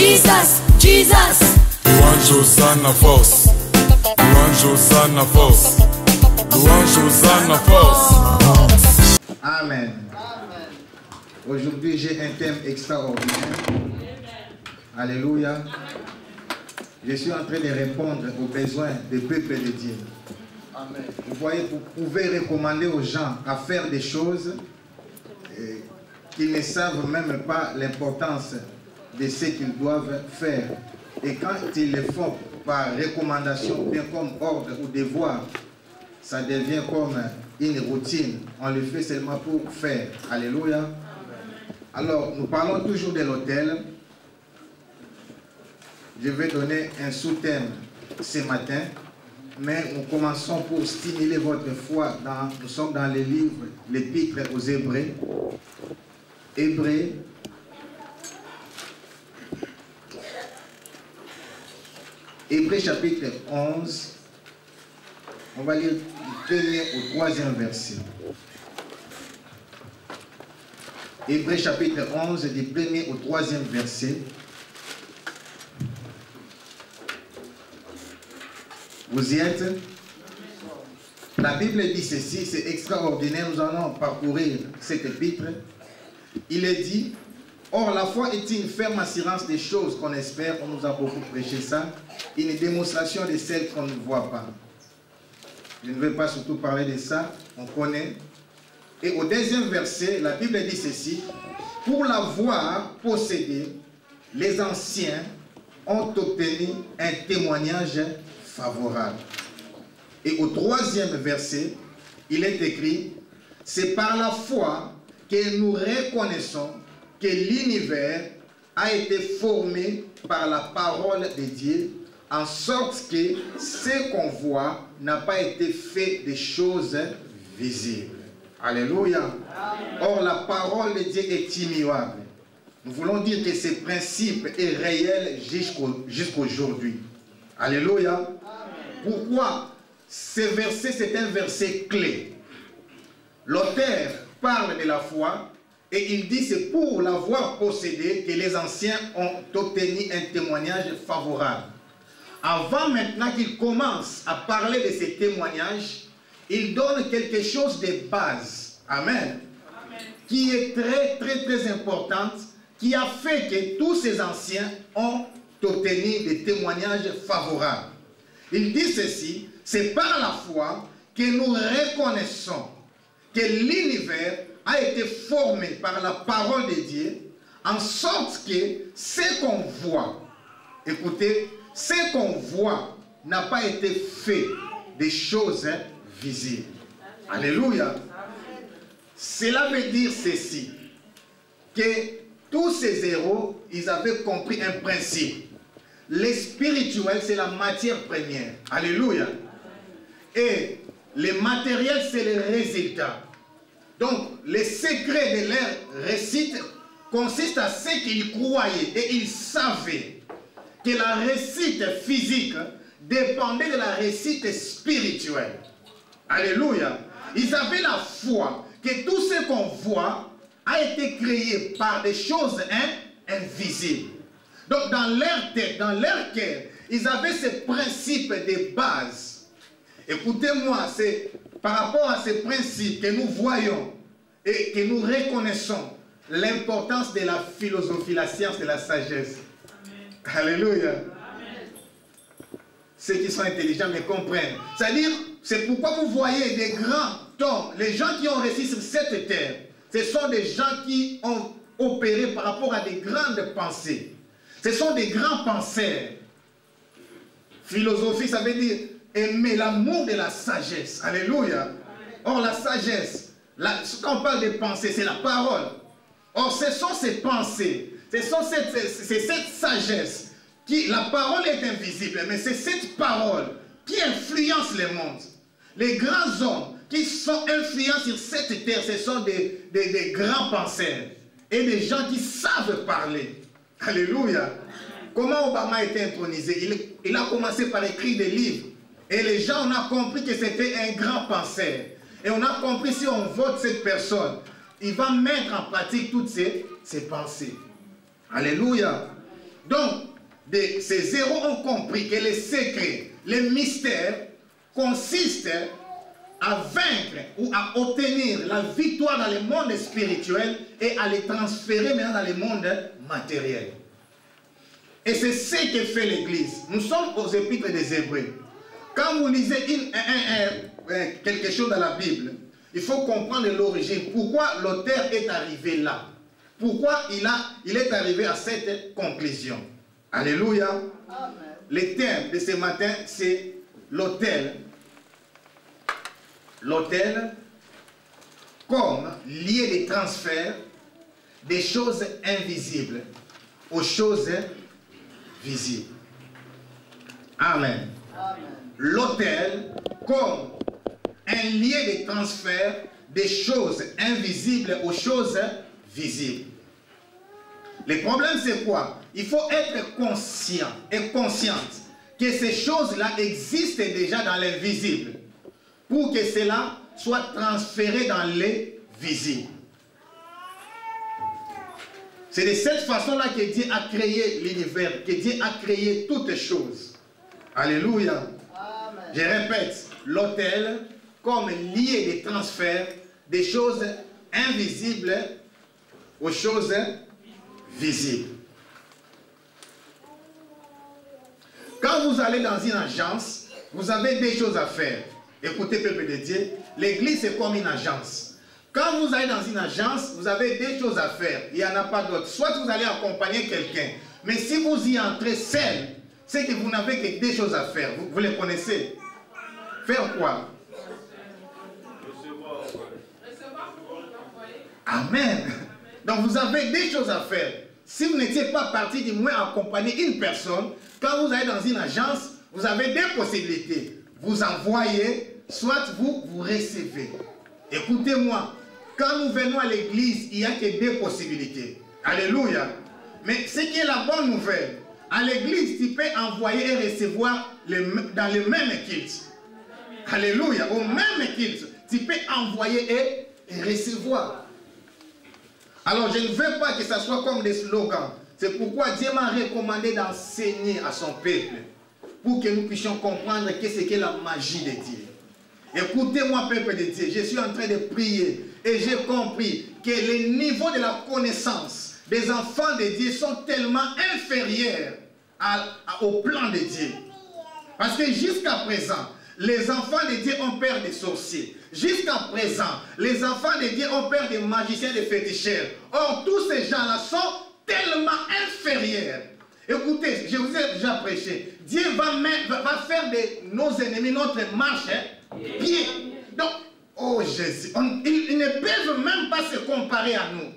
Jesus, Jesus. Louange Hosanna force. Louange Hosanna force. Louange Hosanna force. Amen. Aujourd'hui, j'ai un thème extraordinaire. Alléluia. Je suis en train de répondre aux besoins des peuples de Dieu. Amen. Vous voyez, vous pouvez recommander aux gens à faire des choses qu'ils ne savent même pas l'importance de ce qu'ils doivent faire. Et quand ils le font par recommandation, bien comme ordre ou devoir, ça devient comme une routine. On le fait seulement pour faire. Alléluia. Alors, nous parlons toujours de l'autel. Je vais donner un sous-thème ce matin, mais nous commençons pour stimuler votre foi. Nous sommes dans le livre, l'épître aux Hébreux. Hébreux. Hébreux chapitre 11. On va lire du 1er au 3e verset. Hébreux chapitre 11, du 1er au 3e verset. Vous y êtes? La Bible dit ceci, c'est extraordinaire, nous allons parcourir cet épître. Il est dit, or la foi est une ferme assurance des choses qu'on espère, on nous a beaucoup prêché ça, une démonstration de celles qu'on ne voit pas. Je ne vais pas surtout parler de ça, on connaît. Et au 2e verset, la Bible dit ceci, pour l'avoir possédé, les anciens ont obtenu un témoignage favorable. Et au 3e verset, il est écrit, c'est par la foi que nous reconnaissons que l'univers a été formé par la parole de Dieu, en sorte que ce qu'on voit n'a pas été fait des choses visibles. Alléluia. Or, la parole de Dieu est immuable. Nous voulons dire que ce principe est réel jusqu'aujourd'hui. Alléluia. Pourquoi? Ce verset, c'est un verset clé. L'auteur parle de la foi et il dit c'est pour l'avoir possédé que les anciens ont obtenu un témoignage favorable. Avant maintenant qu'il commence à parler de ces témoignages, il donne quelque chose de base. Amen. Qui est très importante, qui a fait que tous ces anciens ont obtenu des témoignages favorables. Il dit ceci, c'est par la foi que nous reconnaissons que l'univers a été formé par la parole de Dieu, en sorte que ce qu'on voit, écoutez, ce qu'on voit n'a pas été fait des choses visibles. Alléluia. Cela veut dire ceci, que tous ces héros, ils avaient compris un principe. Le spirituel, c'est la matière première. Alléluia. Et le matériel, c'est le résultat. Donc, le secret de leur réussite consiste à ce qu'ils croyaient et ils savaient que la réussite physique dépendait de la réussite spirituelle. Alléluia. Ils avaient la foi que tout ce qu'on voit a été créé par des choses invisibles. Donc dans leur tête, dans leur cœur, ils avaient ce principe de base. Écoutez-moi, c'est par rapport à ces principes que nous voyons et que nous reconnaissons l'importance de la philosophie, la science et la sagesse. Amen. Alléluia. Amen. Ceux qui sont intelligents me comprennent. C'est-à-dire, c'est pourquoi vous voyez des grands hommes, les gens qui ont réussi sur cette terre, ce sont des gens qui ont opéré par rapport à des grandes pensées. Ce sont des grands penseurs. Philosophie, ça veut dire aimer l'amour de la sagesse. Alléluia. Or, la sagesse, quand on parle de pensée, c'est la parole. Or, ce sont ces pensées, c'est cette sagesse qui, la parole est invisible, mais c'est cette parole qui influence le monde. Les grands hommes qui sont influents sur cette terre, ce sont des grands penseurs et des gens qui savent parler. Alléluia. Comment Obama a été intronisé? Il a commencé par écrire des livres. Et les gens, on a compris que c'était un grand penseur. Et on a compris, si on vote cette personne, il va mettre en pratique toutes ses pensées. Alléluia. Donc, ces héros ont compris que les secrets, les mystères consistent à vaincre ou à obtenir la victoire dans le monde spirituel et à les transférer maintenant dans le monde matériel. Et c'est ce que fait l'Église. Nous sommes aux épîtres des Hébreux. Quand vous lisez quelque chose dans la Bible, il faut comprendre l'origine. Pourquoi l'auteur est arrivé là? Pourquoi il est arrivé à cette conclusion? Alléluia. Amen. Le thème de ce matin, c'est l'autel. L'autel comme lieu de transfert des choses invisibles aux choses visibles. Amen. Amen. L'autel comme un lieu de transfert des choses invisibles aux choses visibles. Le problème, c'est quoi? Il faut être conscient et consciente que ces choses-là existent déjà dans l'invisible pour que cela soit transféré dans les visibles. C'est de cette façon-là que Dieu a créé l'univers, que Dieu a créé toutes choses. Alléluia. Amen. Je répète, l'autel comme lieu de transfert des choses invisibles aux choses visibles. Quand vous allez dans une agence, vous avez des choses à faire. Écoutez, peuple de Dieu, l'église c'est comme une agence. Quand vous allez dans une agence, vous avez des choses à faire. Il n'y en a pas d'autres. Soit vous allez accompagner quelqu'un. Mais si vous y entrez seul, c'est que vous n'avez que des choses à faire. Vous les connaissez. Faire quoi? Amen. Donc vous avez des choses à faire. Si vous n'étiez pas parti du moins accompagner une personne, quand vous allez dans une agence, vous avez des possibilités. Vous envoyez, soit vous recevez. Écoutez-moi, quand nous venons à l'église, il n'y a que deux possibilités. Alléluia. Mais ce qui est la bonne nouvelle, à l'église, tu peux envoyer et recevoir dans le même culte. Alléluia. Au même culte, tu peux envoyer et recevoir. Alors, je ne veux pas que ça soit comme des slogans. C'est pourquoi Dieu m'a recommandé d'enseigner à son peuple pour que nous puissions comprendre qu'est-ce qu'est la magie de Dieu. Écoutez-moi, peuple de Dieu, je suis en train de prier et j'ai compris que les niveaux de la connaissance des enfants de Dieu sont tellement inférieurs au plan de Dieu. Parce que jusqu'à présent, les enfants de Dieu ont peur des sorciers. Jusqu'à présent, les enfants de Dieu ont peur des magiciens, des féticheurs. Or, tous ces gens-là sont tellement inférieurs. Écoutez, je vous ai déjà prêché. Dieu va faire de nos ennemis notre marche pied. Donc, oh Jésus, ils ne peuvent même pas se comparer à nous.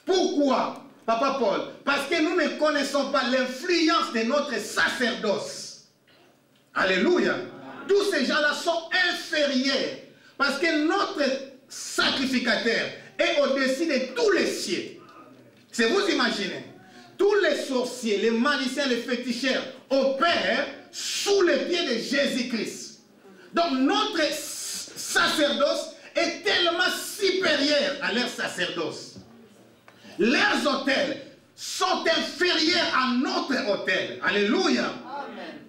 Pourquoi, Papa Paul? Parce que nous ne connaissons pas l'influence de notre sacerdoce. Alléluia. Tous ces gens-là sont inférieurs. Parce que notre sacrificateur est au-dessus de tous les cieux. C'est vous imaginez. Tous les sorciers, les magiciens, les féticheurs opèrent sous les pieds de Jésus-Christ. Donc notre sacerdoce est tellement supérieur à leur sacerdoce. Leurs autels sont inférieurs à notre autel. Alléluia. Amen.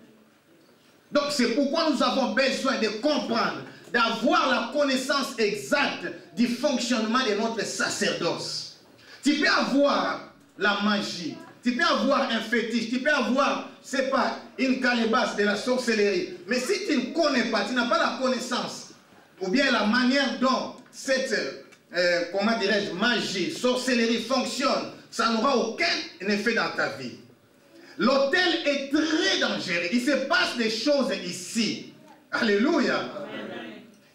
Donc c'est pourquoi nous avons besoin de comprendre, d'avoir la connaissance exacte du fonctionnement de notre sacerdoce. Tu peux avoir la magie, tu peux avoir un fétiche, tu peux avoir, c'est pas, une calebasse de la sorcellerie. Mais si tu ne connais pas, tu n'as pas la connaissance, ou bien la manière dont cette, comment dirais-je, magie, sorcellerie fonctionne, ça n'aura aucun effet dans ta vie. L'autel est très dangereux. Il se passe des choses ici. Alléluia.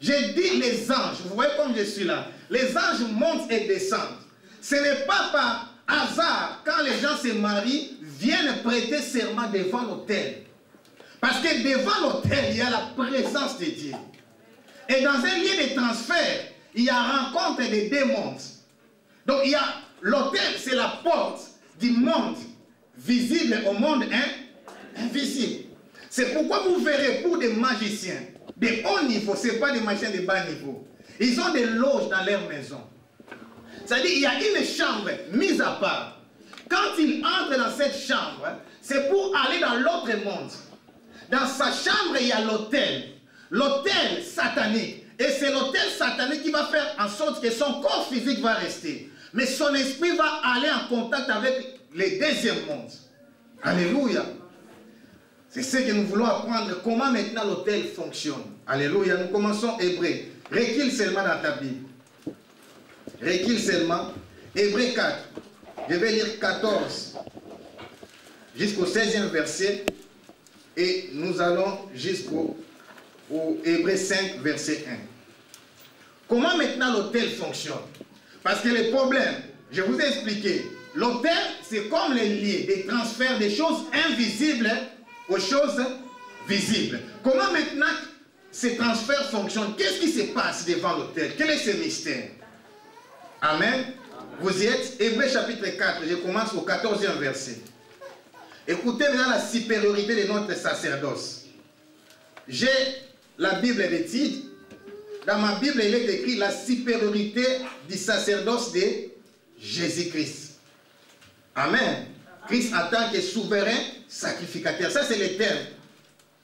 J'ai dit les anges, vous voyez comme je suis là. Les anges montent et descendent. Ce n'est pas par hasard, quand les gens se marient, viennent prêter serment devant l'autel. Parce que devant l'autel, il y a la présence de Dieu. Et dans un lieu de transfert, il y a rencontre des deux mondes. Donc il y a l'autel, c'est la porte du monde visible au monde invisible. C'est pourquoi vous verrez pour des magiciens de haut niveau, ce n'est pas des magiciens de bas niveau. Ils ont des loges dans leur maison. C'est-à-dire qu'il y a une chambre mise à part. Quand il entre dans cette chambre, c'est pour aller dans l'autre monde. Dans sa chambre, il y a l'autel. L'autel satanique. Et c'est l'autel satanique qui va faire en sorte que son corps physique va rester. Mais son esprit va aller en contact avec les deuxièmes mondes. Alléluia. C'est ce que nous voulons apprendre. Comment maintenant l'autel fonctionne. Alléluia. Nous commençons Hébreu. Recule seulement dans ta Bible. Recule seulement. Hébreu 4. Je vais lire 14 jusqu'au 16e verset. Et nous allons jusqu'au Hébreu 5, verset 1. Comment maintenant l'autel fonctionne? Parce que le problème, je vous ai expliqué, l'autel, c'est comme les liens, des transferts des choses invisibles aux choses visibles. Comment maintenant ces transferts fonctionnent? Qu'est-ce qui se passe devant l'autel? Quel est ce mystère? Amen. Vous y êtes? Hébreu chapitre 4, je commence au 14e verset. Écoutez maintenant la supériorité de notre sacerdoce. J'ai la Bible des titres. Dans ma Bible, il est écrit la supériorité du sacerdoce de Jésus-Christ. Amen. Christ en tant que souverain sacrificateur. Ça, c'est le terme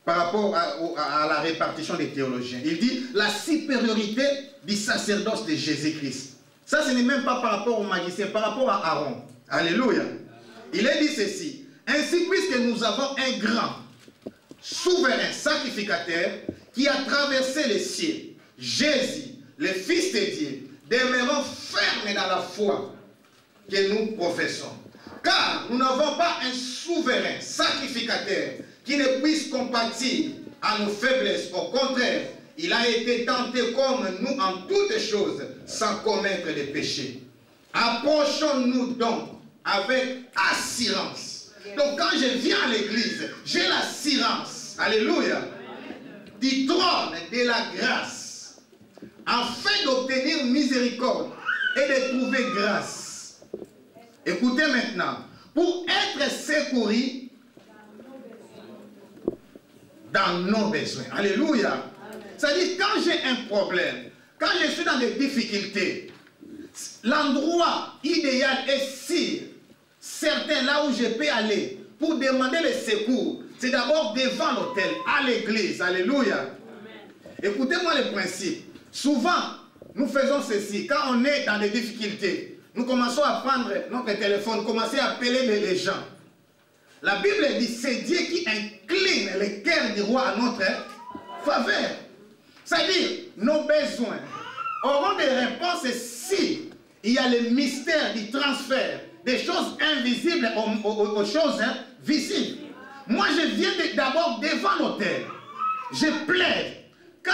par rapport à la répartition des théologiens. Il dit la supériorité du sacerdoce de Jésus-Christ. Ça, ce n'est même pas par rapport au magicien, par rapport à Aaron. Alléluia. Il est dit ceci. Ainsi, puisque nous avons un grand souverain sacrificateur qui a traversé les cieux, Jésus, le Fils de Dieu, demeurons fermes dans la foi que nous professons. Car nous n'avons pas un souverain sacrificateur qui ne puisse compatir à nos faiblesses. Au contraire, il a été tenté comme nous en toutes choses, sans commettre de péché. Approchons-nous donc avec assurance. Donc quand je viens à l'église, j'ai l'assurance, alléluia, du trône de la grâce, afin d'obtenir miséricorde et de trouver grâce. Écoutez maintenant, pour être secouru dans nos besoins. Alléluia. C'est-à-dire, quand j'ai un problème, quand je suis dans des difficultés, l'endroit idéal est sûr, certain, là où je peux aller pour demander le secours, c'est d'abord devant l'autel, à l'église. Alléluia. Écoutez-moi le principe. Souvent, nous faisons ceci. Quand on est dans des difficultés, nous commençons à prendre notre téléphone, commencer à appeler les gens. La Bible dit, c'est Dieu qui incline le cœur du roi à notre faveur. C'est-à-dire, nos besoins auront des réponses si il y a le mystère du transfert des choses invisibles aux choses visibles. Moi, je viens d'abord devant l'autel. Je plaide. Quand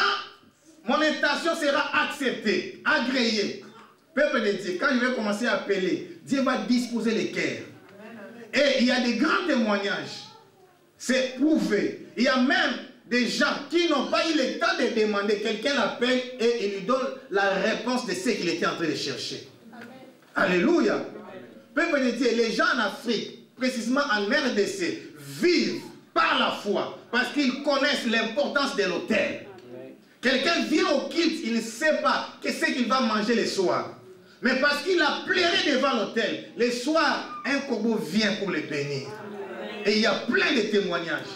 mon intention sera acceptée, agréée, peuple de Dieu, quand je vais commencer à appeler, Dieu va disposer les cœurs. Et il y a des grands témoignages. C'est prouvé. Il y a même des gens qui n'ont pas eu le temps de demander. Quelqu'un l'appelle et il lui donne la réponse de ce qu'il était en train de chercher. Amen. Alléluia. Peuple de Dieu, les gens en Afrique, précisément en RDC, vivent par la foi parce qu'ils connaissent l'importance de l'autel. Quelqu'un vient au culte, il ne sait pas qu'est-ce qu'il va manger le soir. Mais parce qu'il a pleuré devant l'autel, le soir, un corbeau vient pour le bénir. Et il y a plein de témoignages.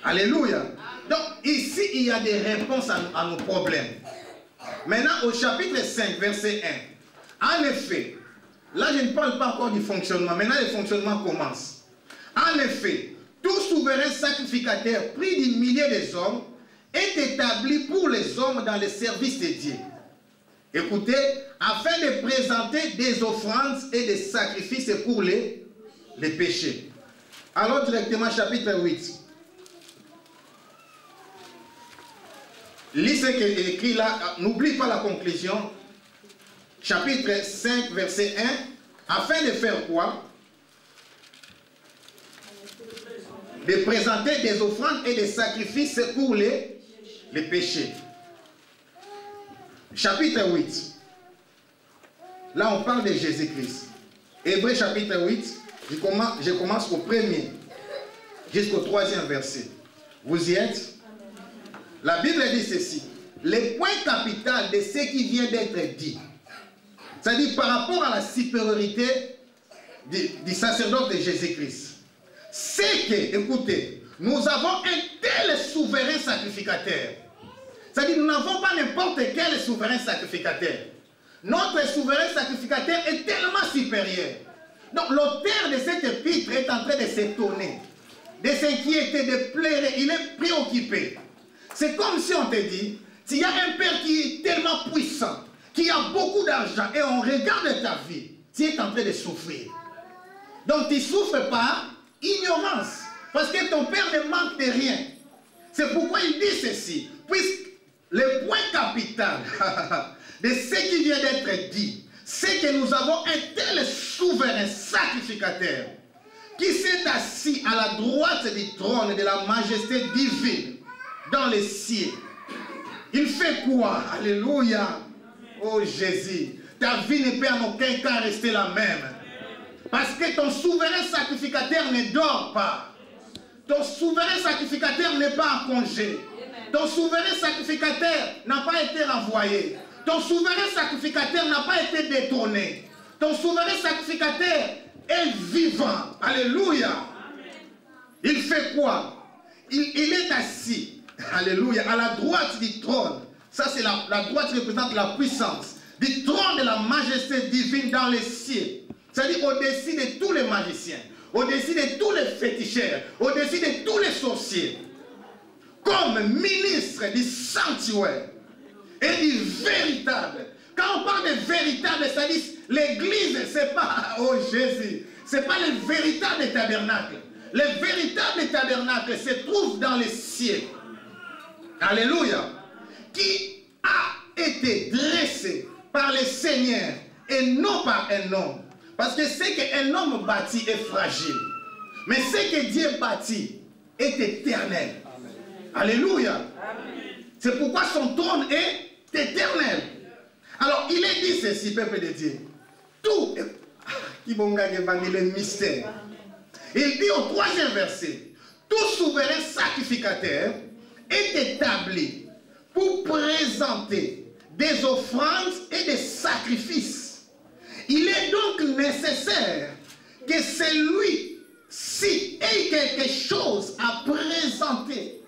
Alléluia. Donc ici, il y a des réponses à nos problèmes. Maintenant, au chapitre 5, verset 1. En effet, là je ne parle pas encore du fonctionnement. Maintenant, le fonctionnement commence. En effet, tout souverain sacrificateur pris du milieu des hommes est établi pour les hommes dans le service de Dieu. Écoutez, afin de présenter des offrandes et des sacrifices pour les péchés. Alors directement chapitre 8. Lis ce qui est écrit là, n'oublie pas la conclusion. Chapitre 5, verset 1. Afin de faire quoi? De présenter des offrandes et des sacrifices pour les péchés. Chapitre 8. Là, on parle de Jésus-Christ. Hébreu chapitre 8, je commence au premier jusqu'au 3e verset. Vous y êtes? La Bible dit ceci. Le point capital de ce qui vient d'être dit, c'est-à-dire par rapport à la supériorité du sacerdoce de Jésus-Christ, c'est que, écoutez, nous avons un tel souverain sacrificateur. C'est-à-dire, nous n'avons pas n'importe quel souverain sacrificateur. Notre souverain sacrificateur est tellement supérieur. Donc, l'auteur de cette épître est en train de s'étonner, de s'inquiéter, de pleurer. Il est préoccupé. C'est comme si on te dit, s'il y a un père qui est tellement puissant, qui a beaucoup d'argent, et on regarde ta vie, tu es en train de souffrir. Donc, tu souffres par ignorance, parce que ton père ne manque de rien. C'est pourquoi il dit ceci, puisque le point capital de ce qui vient d'être dit, c'est que nous avons un tel souverain sacrificateur qui s'est assis à la droite du trône de la majesté divine dans les cieux. Il fait quoi? Alléluia. Oh Jésus, ta vie ne peut en aucun cas rester la même. Parce que ton souverain sacrificateur ne dort pas. Ton souverain sacrificateur n'est pas en congé. Ton souverain sacrificateur n'a pas été renvoyé. Ton souverain sacrificateur n'a pas été détourné. Ton souverain sacrificateur est vivant. Alléluia. Il fait quoi? Il est assis. Alléluia. À la droite du trône. Ça, c'est la droite qui représente la puissance. Du trône de la majesté divine dans les cieux. C'est-à-dire au-dessus de tous les magiciens. Au-dessus de tous les féticheurs. Au-dessus de tous les sorciers. Comme ministre du sanctuaire. Et du véritable. Quand on parle de véritable, c'est-à-dire l'église, c'est pas, oh Jésus, c'est pas le véritable tabernacle. Le véritable tabernacle se trouve dans les cieux. Alléluia. Qui a été dressé par le Seigneur et non par un homme. Parce que ce qu'un homme bâtit est fragile. Mais ce que Dieu bâtit est éternel. Alléluia. C'est pourquoi son trône est éternel. Alors, il est dit ceci, peuple de Dieu. Tout, qui vont gagner le mystère. Il dit au 3e verset, tout souverain sacrificateur est établi pour présenter des offrandes et des sacrifices. Il est donc nécessaire que celui-ci ait quelque chose à présenter.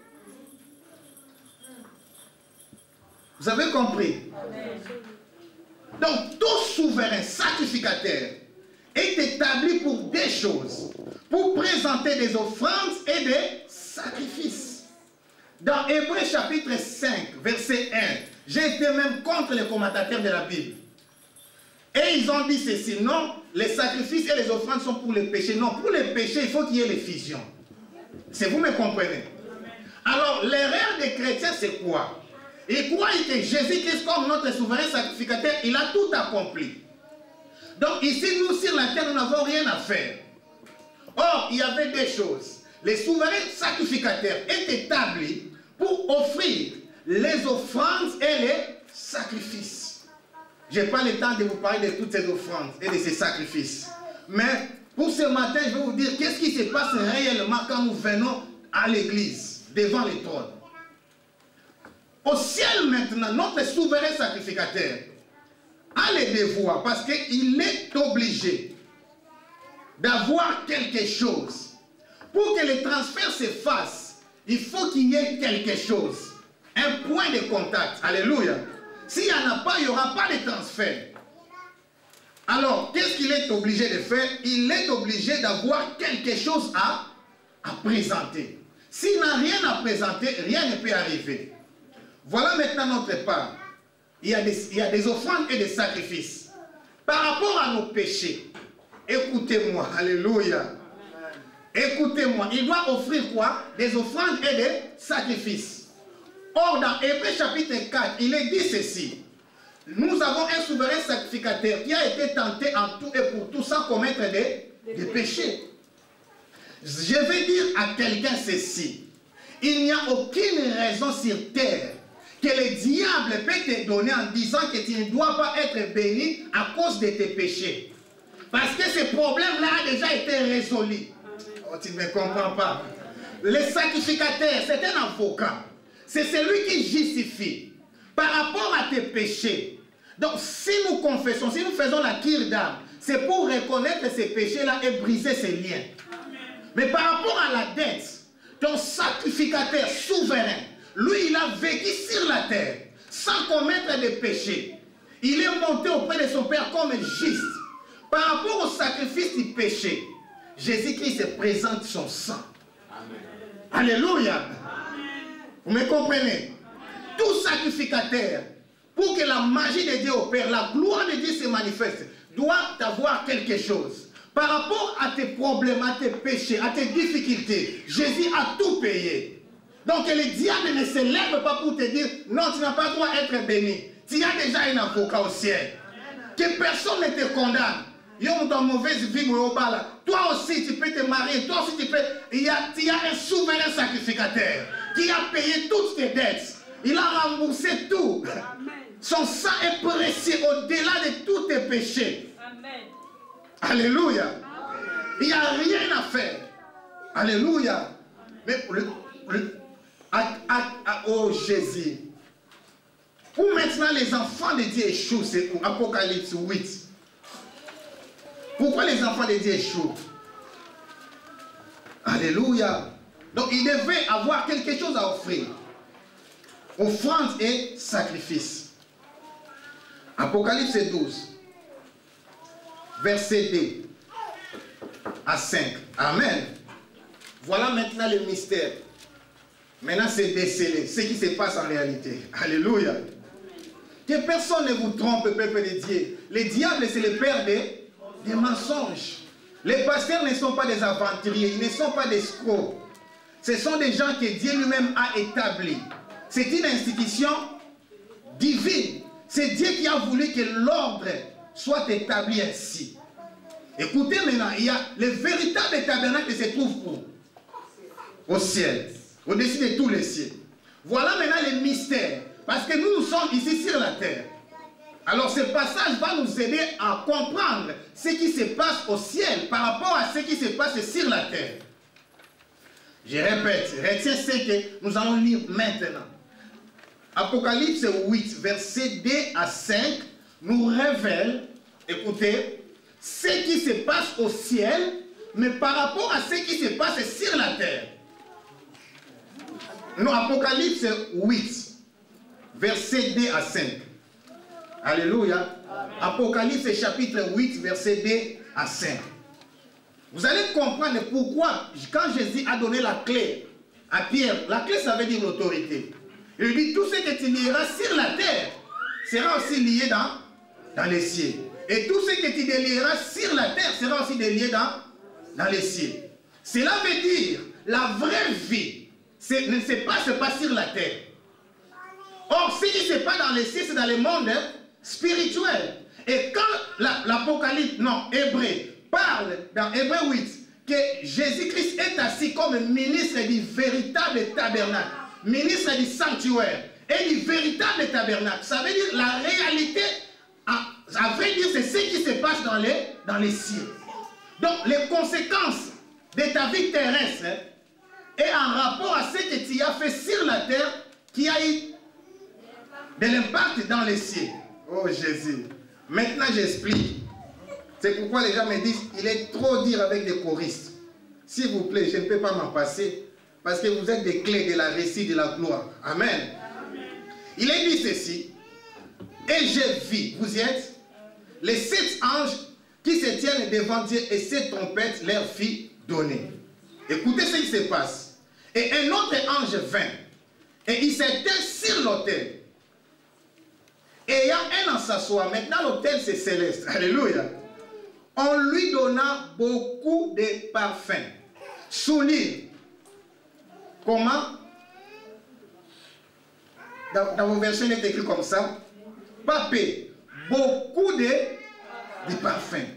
Vous avez compris? Donc, tout souverain sacrificateur est établi pour des choses. Pour présenter des offrandes et des sacrifices. Dans Hébreux chapitre 5, verset 1, j'ai été même contre les commentateurs de la Bible. Et ils ont dit ceci, non, les sacrifices et les offrandes sont pour les péchés. Non, pour les péchés, il faut qu'il y ait les fusions. C'est vous me comprenez? Alors, l'erreur des chrétiens, c'est quoi? Ils croient que Jésus-Christ, comme notre souverain sacrificateur, il a tout accompli. Donc ici, nous, sur la terre, nous n'avons rien à faire. Or, il y avait deux choses. Les souverains sacrificateurs est établi pour offrir les offrandes et les sacrifices. Je n'ai pas le temps de vous parler de toutes ces offrandes et de ces sacrifices. Mais pour ce matin, je vais vous dire qu'est-ce qui se passe réellement quand nous venons à l'église, devant les trônes. Au ciel maintenant, notre souverain sacrificateur a le devoir, parce qu'il est obligé d'avoir quelque chose. Pour que le transfert se fasse, il faut qu'il y ait quelque chose. Un point de contact. Alléluia. S'il n'y en a pas, il n'y aura pas de transfert. Alors, qu'est-ce qu'il est obligé de faire? Il est obligé d'avoir quelque chose à présenter. S'il n'a rien à présenter, rien ne peut arriver. Voilà maintenant notre part. Il y a des offrandes et des sacrifices. Par rapport à nos péchés, écoutez-moi, alléluia. Écoutez-moi, il doit offrir quoi? Des offrandes et des sacrifices. Or, dans Hébreux chapitre 4, il est dit ceci. Nous avons un souverain sacrificateur qui a été tenté en tout et pour tout sans commettre des péchés. Je vais dire à quelqu'un ceci. Il n'y a aucune raison sur terre que le diable peut te donner en disant que tu ne dois pas être béni à cause de tes péchés. Parce que ce problème-là a déjà été résolu. Oh, tu ne me comprends pas. Le sacrificateur, c'est un avocat. C'est celui qui justifie par rapport à tes péchés. Donc, si nous confessons, si nous faisons la cure d'âme, c'est pour reconnaître ces péchés-là et briser ces liens. Mais par rapport à la dette, ton sacrificateur souverain, lui, il a vécu sur la terre sans commettre de péché. Il est monté auprès de son Père comme juste. Par rapport au sacrifice du péché, Jésus-Christ se présente son sang. Amen. Alléluia. Amen. Vous me comprenez? Tout sacrificateur, pour que la magie de Dieu opère, la gloire de Dieu se manifeste, doit avoir quelque chose. Par rapport à tes problèmes, à tes péchés, à tes difficultés, Jésus a tout payé. Donc le diable ne se lève pas pour te dire, non, tu n'as pas le droit d'être béni. Tu as déjà un avocat au ciel. Que personne ne te condamne. Ils ont une mauvaise vie, toi aussi tu peux te marier, toi aussi tu peux. Il y a un souverain sacrificateur qui a payé toutes tes dettes. Il a remboursé tout. Amen. Son sang est précieux au-delà de tous tes péchés. Amen. Alléluia. Amen. Il n'y a rien à faire. Alléluia. Mais oh Jésus. Où maintenant les enfants de Dieu échouent, c'est où? Apocalypse 8. Pourquoi les enfants de Dieu échouent? Alléluia. Donc il devait avoir quelque chose à offrir. Offrande et sacrifice. Apocalypse 12. Verset 2 à 5. Amen. Voilà maintenant le mystère. Maintenant c'est décelé. Ce qui se passe en réalité. Alléluia. Que personne ne vous trompe, peuple de Dieu. Le diable, c'est le père des mensonges. Les pasteurs ne sont pas des aventuriers, ils ne sont pas des escrocs. Ce sont des gens que Dieu lui-même a établis. C'est une institution divine. C'est Dieu qui a voulu que l'ordre soit établi ainsi. Écoutez maintenant, il y a le véritable tabernacle qui se trouve où? Au ciel. Au-dessus de tous les cieux. Voilà maintenant le mystère. Parce que nous sommes ici sur la terre. Alors ce passage va nous aider à comprendre ce qui se passe au ciel par rapport à ce qui se passe sur la terre. Je répète, retiens ce que nous allons lire maintenant. Apocalypse 8, verset 2 à 5, nous révèle, écoutez, ce qui se passe au ciel, mais par rapport à ce qui se passe sur la terre. Nous, Apocalypse 8, verset 2 à 5. Alléluia. Amen. Apocalypse chapitre 8, verset 2 à 5. Vous allez comprendre pourquoi, quand Jésus a donné la clé à Pierre, la clé ça veut dire l'autorité. Il dit, tout ce que tu lieras sur la terre sera aussi lié dans les cieux. Et tout ce que tu délieras sur la terre sera aussi délié dans les cieux. Cela veut dire, la vraie vie ne se passe pas sur la terre. Or, ce qui se passe dans les cieux, c'est dans le monde spirituel. Et quand l'Apocalypse, Hébreu, parle dans Hébreu 8 que Jésus-Christ est assis comme ministre du véritable tabernacle, ministre du sanctuaire et du véritable tabernacle, ça veut dire la réalité, à vrai dire, c'est ce qui se passe dans les cieux. Donc, les conséquences de ta vie terrestre est en rapport à ce que tu as fait sur la terre qui a eu de l'impact dans les cieux. Oh Jésus. Maintenant j'explique. C'est pourquoi les gens me disent, il est trop dur avec des choristes. S'il vous plaît, je ne peux pas m'en passer. Parce que vous êtes des clés de la récit de la gloire. Amen. Amen. Il est dit ceci. Et j'ai vu, vous y êtes, les 7 anges qui se tiennent devant Dieu et 7 trompettes leur fit donner. Écoutez ce qui se passe. Et un autre ange vint. Et il s'était sur l'autel. Ayant un en s'asseoir, maintenant l'autel c'est céleste. Alléluia. On lui donna beaucoup de parfums. Souligne. Comment? Dans vos versions, il est écrit comme ça. Papé. Beaucoup de parfums.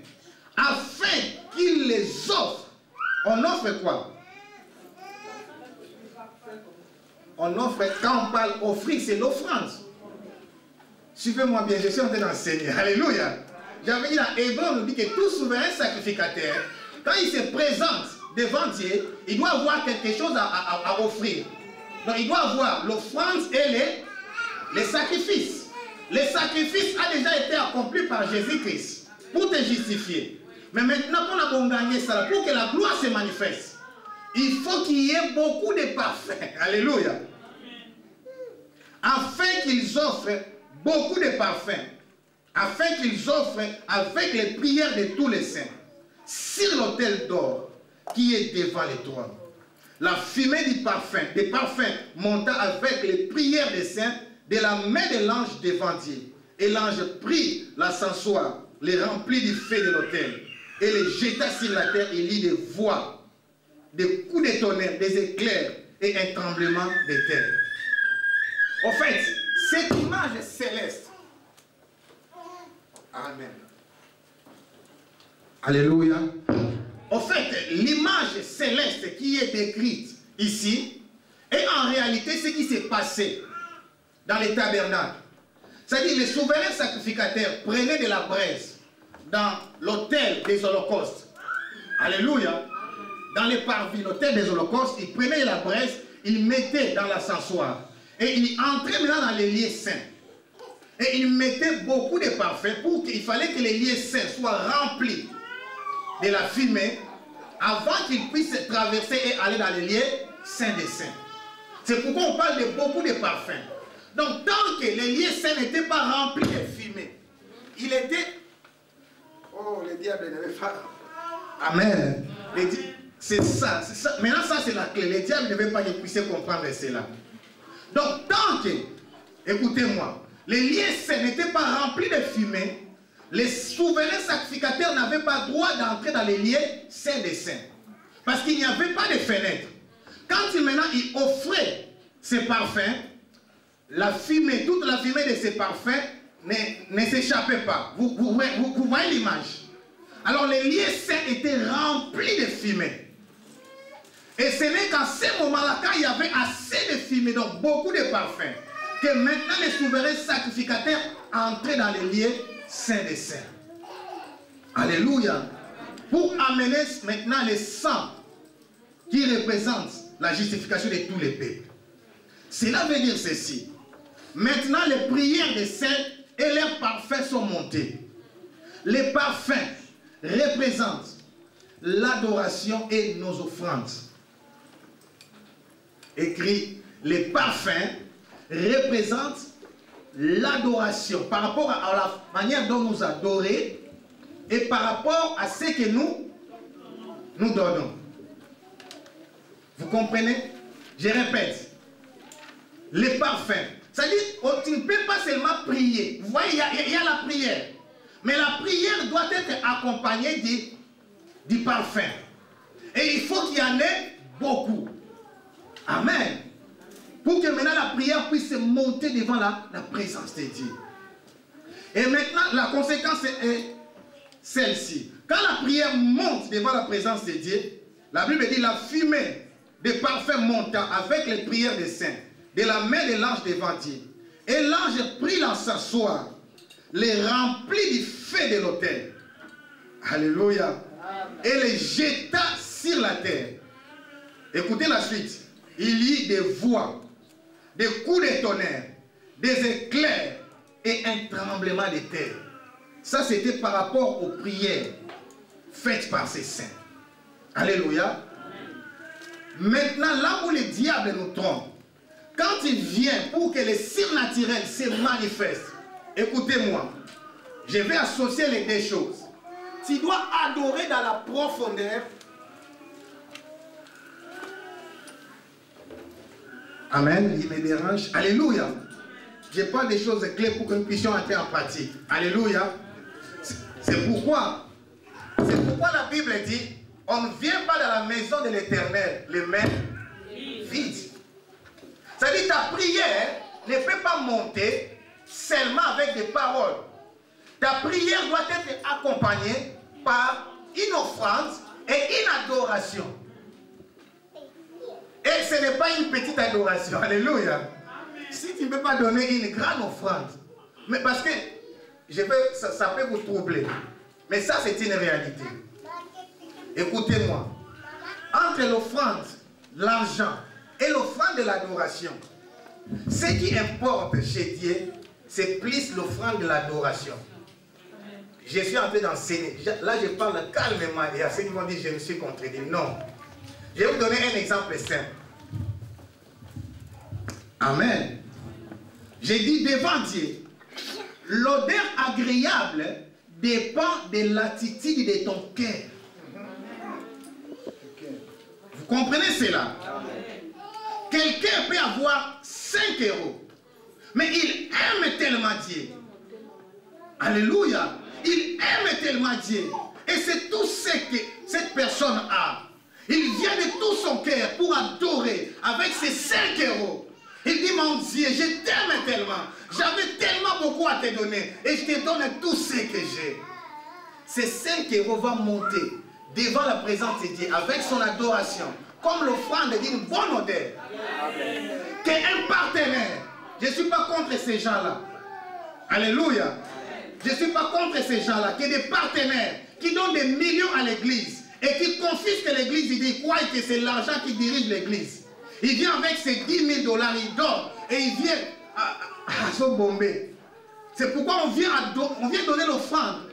Afin qu'il les offre. On offre quoi? On offre, quand on parle offrir, c'est l'offrande. Suivez-moi bien, je suis en train d'enseigner. Alléluia. J'avais dit dans Hébreu, on nous dit que tout souverain sacrificateur, quand il se présente devant Dieu, il doit avoir quelque chose à offrir. Donc il doit avoir l'offrande et les sacrifices. le sacrifice a déjà été accompli par Jésus-Christ pour te justifier. Mais maintenant qu'on a gagné ça, pour que la gloire se manifeste, il faut qu'il y ait beaucoup de parfums. Alléluia. Afin qu'ils offrent beaucoup de parfums. Afin qu'ils offrent avec les prières de tous les saints sur l'autel d'or qui est devant le trône. La fumée du parfum, des parfums monta avec les prières des saints de la main de l'ange devant Dieu. Et l'ange prit l'encensoir, les remplit du feu de l'autel, et les jeta sur la terre. Il y eut des voix, des coups de tonnerre, des éclairs et un tremblement de terre. En fait, cette image céleste. Amen. Alléluia. En fait, l'image céleste qui est décrite ici est en réalité ce qui s'est passé dans les tabernacles. C'est-à-dire les souverains sacrificateurs prenaient de la braise dans l'autel des holocaustes. Alléluia. Dans les parvis, l'autel des holocaustes, ils prenaient de la braise, ils mettaient dans l'ascensoir. Et ils entraient maintenant dans les lieux saints. Et ils mettaient beaucoup de parfums pour qu'il fallait que les lieux saints soient remplis de la fumée avant qu'ils puissent traverser et aller dans les lieux saints des saints. C'est pourquoi on parle de beaucoup de parfums. Donc tant que les lieux saints n'étaient pas remplis de fumée, il était... Oh, le diable n'avait pas... Amen. C'est ça, c'est ça. Maintenant ça c'est la clé. Le diable ne veut pas que vous puissiez comprendre cela. Donc tant que, écoutez-moi, les lieux saints n'étaient pas remplis de fumée, les souverains sacrificateurs n'avaient pas droit d'entrer dans les lieux saints des saints. Parce qu'il n'y avait pas de fenêtre. Quand ils offraient ces parfums, la fumée, toute la fumée de ces parfums ne s'échappait pas. Vous voyez l'image. Alors les lieux saints étaient remplis de fumée. Et ce n'est qu'à ce moment-là, quand il y avait assez de fumée, donc beaucoup de parfums, que maintenant les souverains sacrificateurs entraient dans les lieux saints des saints. Alléluia. Pour amener maintenant les sang qui représentent la justification de tous les peuples. Cela veut dire ceci. Maintenant les prières des saints et leurs parfums sont montés. Les parfums représentent l'adoration et nos offrandes. Écrit, les parfums représentent l'adoration par rapport à la manière dont nous adorons et par rapport à ce que nous donnons. Vous comprenez? Je répète. Les parfums. C'est-à-dire, tu ne peux pas seulement prier. Vous voyez, il y a la prière. Mais la prière doit être accompagnée du parfum. Et il faut qu'il y en ait beaucoup. Amen. Pour que maintenant la prière puisse monter devant la présence de Dieu. Et maintenant, la conséquence est celle-ci. Quand la prière monte devant la présence de Dieu, la Bible dit la fumée des parfums montant avec les prières des saints, de la main de l'ange devant Dieu. Et l'ange prit l'encensoir, les remplit du feu de l'autel. Alléluia. Et les jeta sur la terre. Écoutez la suite. Il y eut des voix, des coups de tonnerre, des éclairs et un tremblement de terre. Ça, c'était par rapport aux prières faites par ces saints. Alléluia. Maintenant, là où le diable nous trompe, quand il vient pour que le surnaturel se manifeste, écoutez-moi, je vais associer les deux choses. Tu dois adorer dans la profondeur. Amen, il me dérange. Alléluia. Je parle des choses clés pour que nous puissions entrer en pratique. Alléluia. C'est pourquoi la Bible dit, on ne vient pas dans la maison de l'Éternel les mains vides. C'est-à-dire ta prière ne peut pas monter seulement avec des paroles. Ta prière doit être accompagnée par une offrande et une adoration. Et ce n'est pas une petite adoration. Alléluia. Amen. Si tu ne peux pas donner une grande offrande, mais parce que ça peut vous troubler. Mais ça, c'est une réalité. Écoutez-moi. Entre l'offrande, l'argent et l'offrande de l'adoration, ce qui importe chez Dieu, c'est plus l'offrande de l'adoration. Je suis en train d'enseigner. Là, je parle calmement et à ceux qui vont dire je me suis contredit. Non. Je vais vous donner un exemple simple. Amen. J'ai dit devant Dieu, l'odeur agréable dépend de l'attitude de ton cœur. Vous comprenez cela? Quelqu'un peut avoir 5 euros, mais il aime tellement Dieu. Alléluia. Il aime tellement Dieu. Et c'est tout ce que cette personne a. Il vient de tout son cœur pour adorer avec ses 5 euros. Il dit, mon Dieu, je t'aime tellement. J'avais tellement beaucoup à te donner. Et je te donne tout ce que j'ai. Ces 5 euros vont monter devant la présence de Dieu avec son adoration. Comme l'offrande d'une bonne odeur. Qu'un partenaire. Je ne suis pas contre ces gens-là. Alléluia. Je ne suis pas contre ces gens-là. Qui sont des partenaires qui donnent des millions à l'église. Et qui confisquent l'église. Ils disent quoi? Que c'est l'argent qui dirige l'église. Il vient avec ses 10 000 $, il dort. Et il vient à se bomber. C'est pourquoi on vient donner l'offrande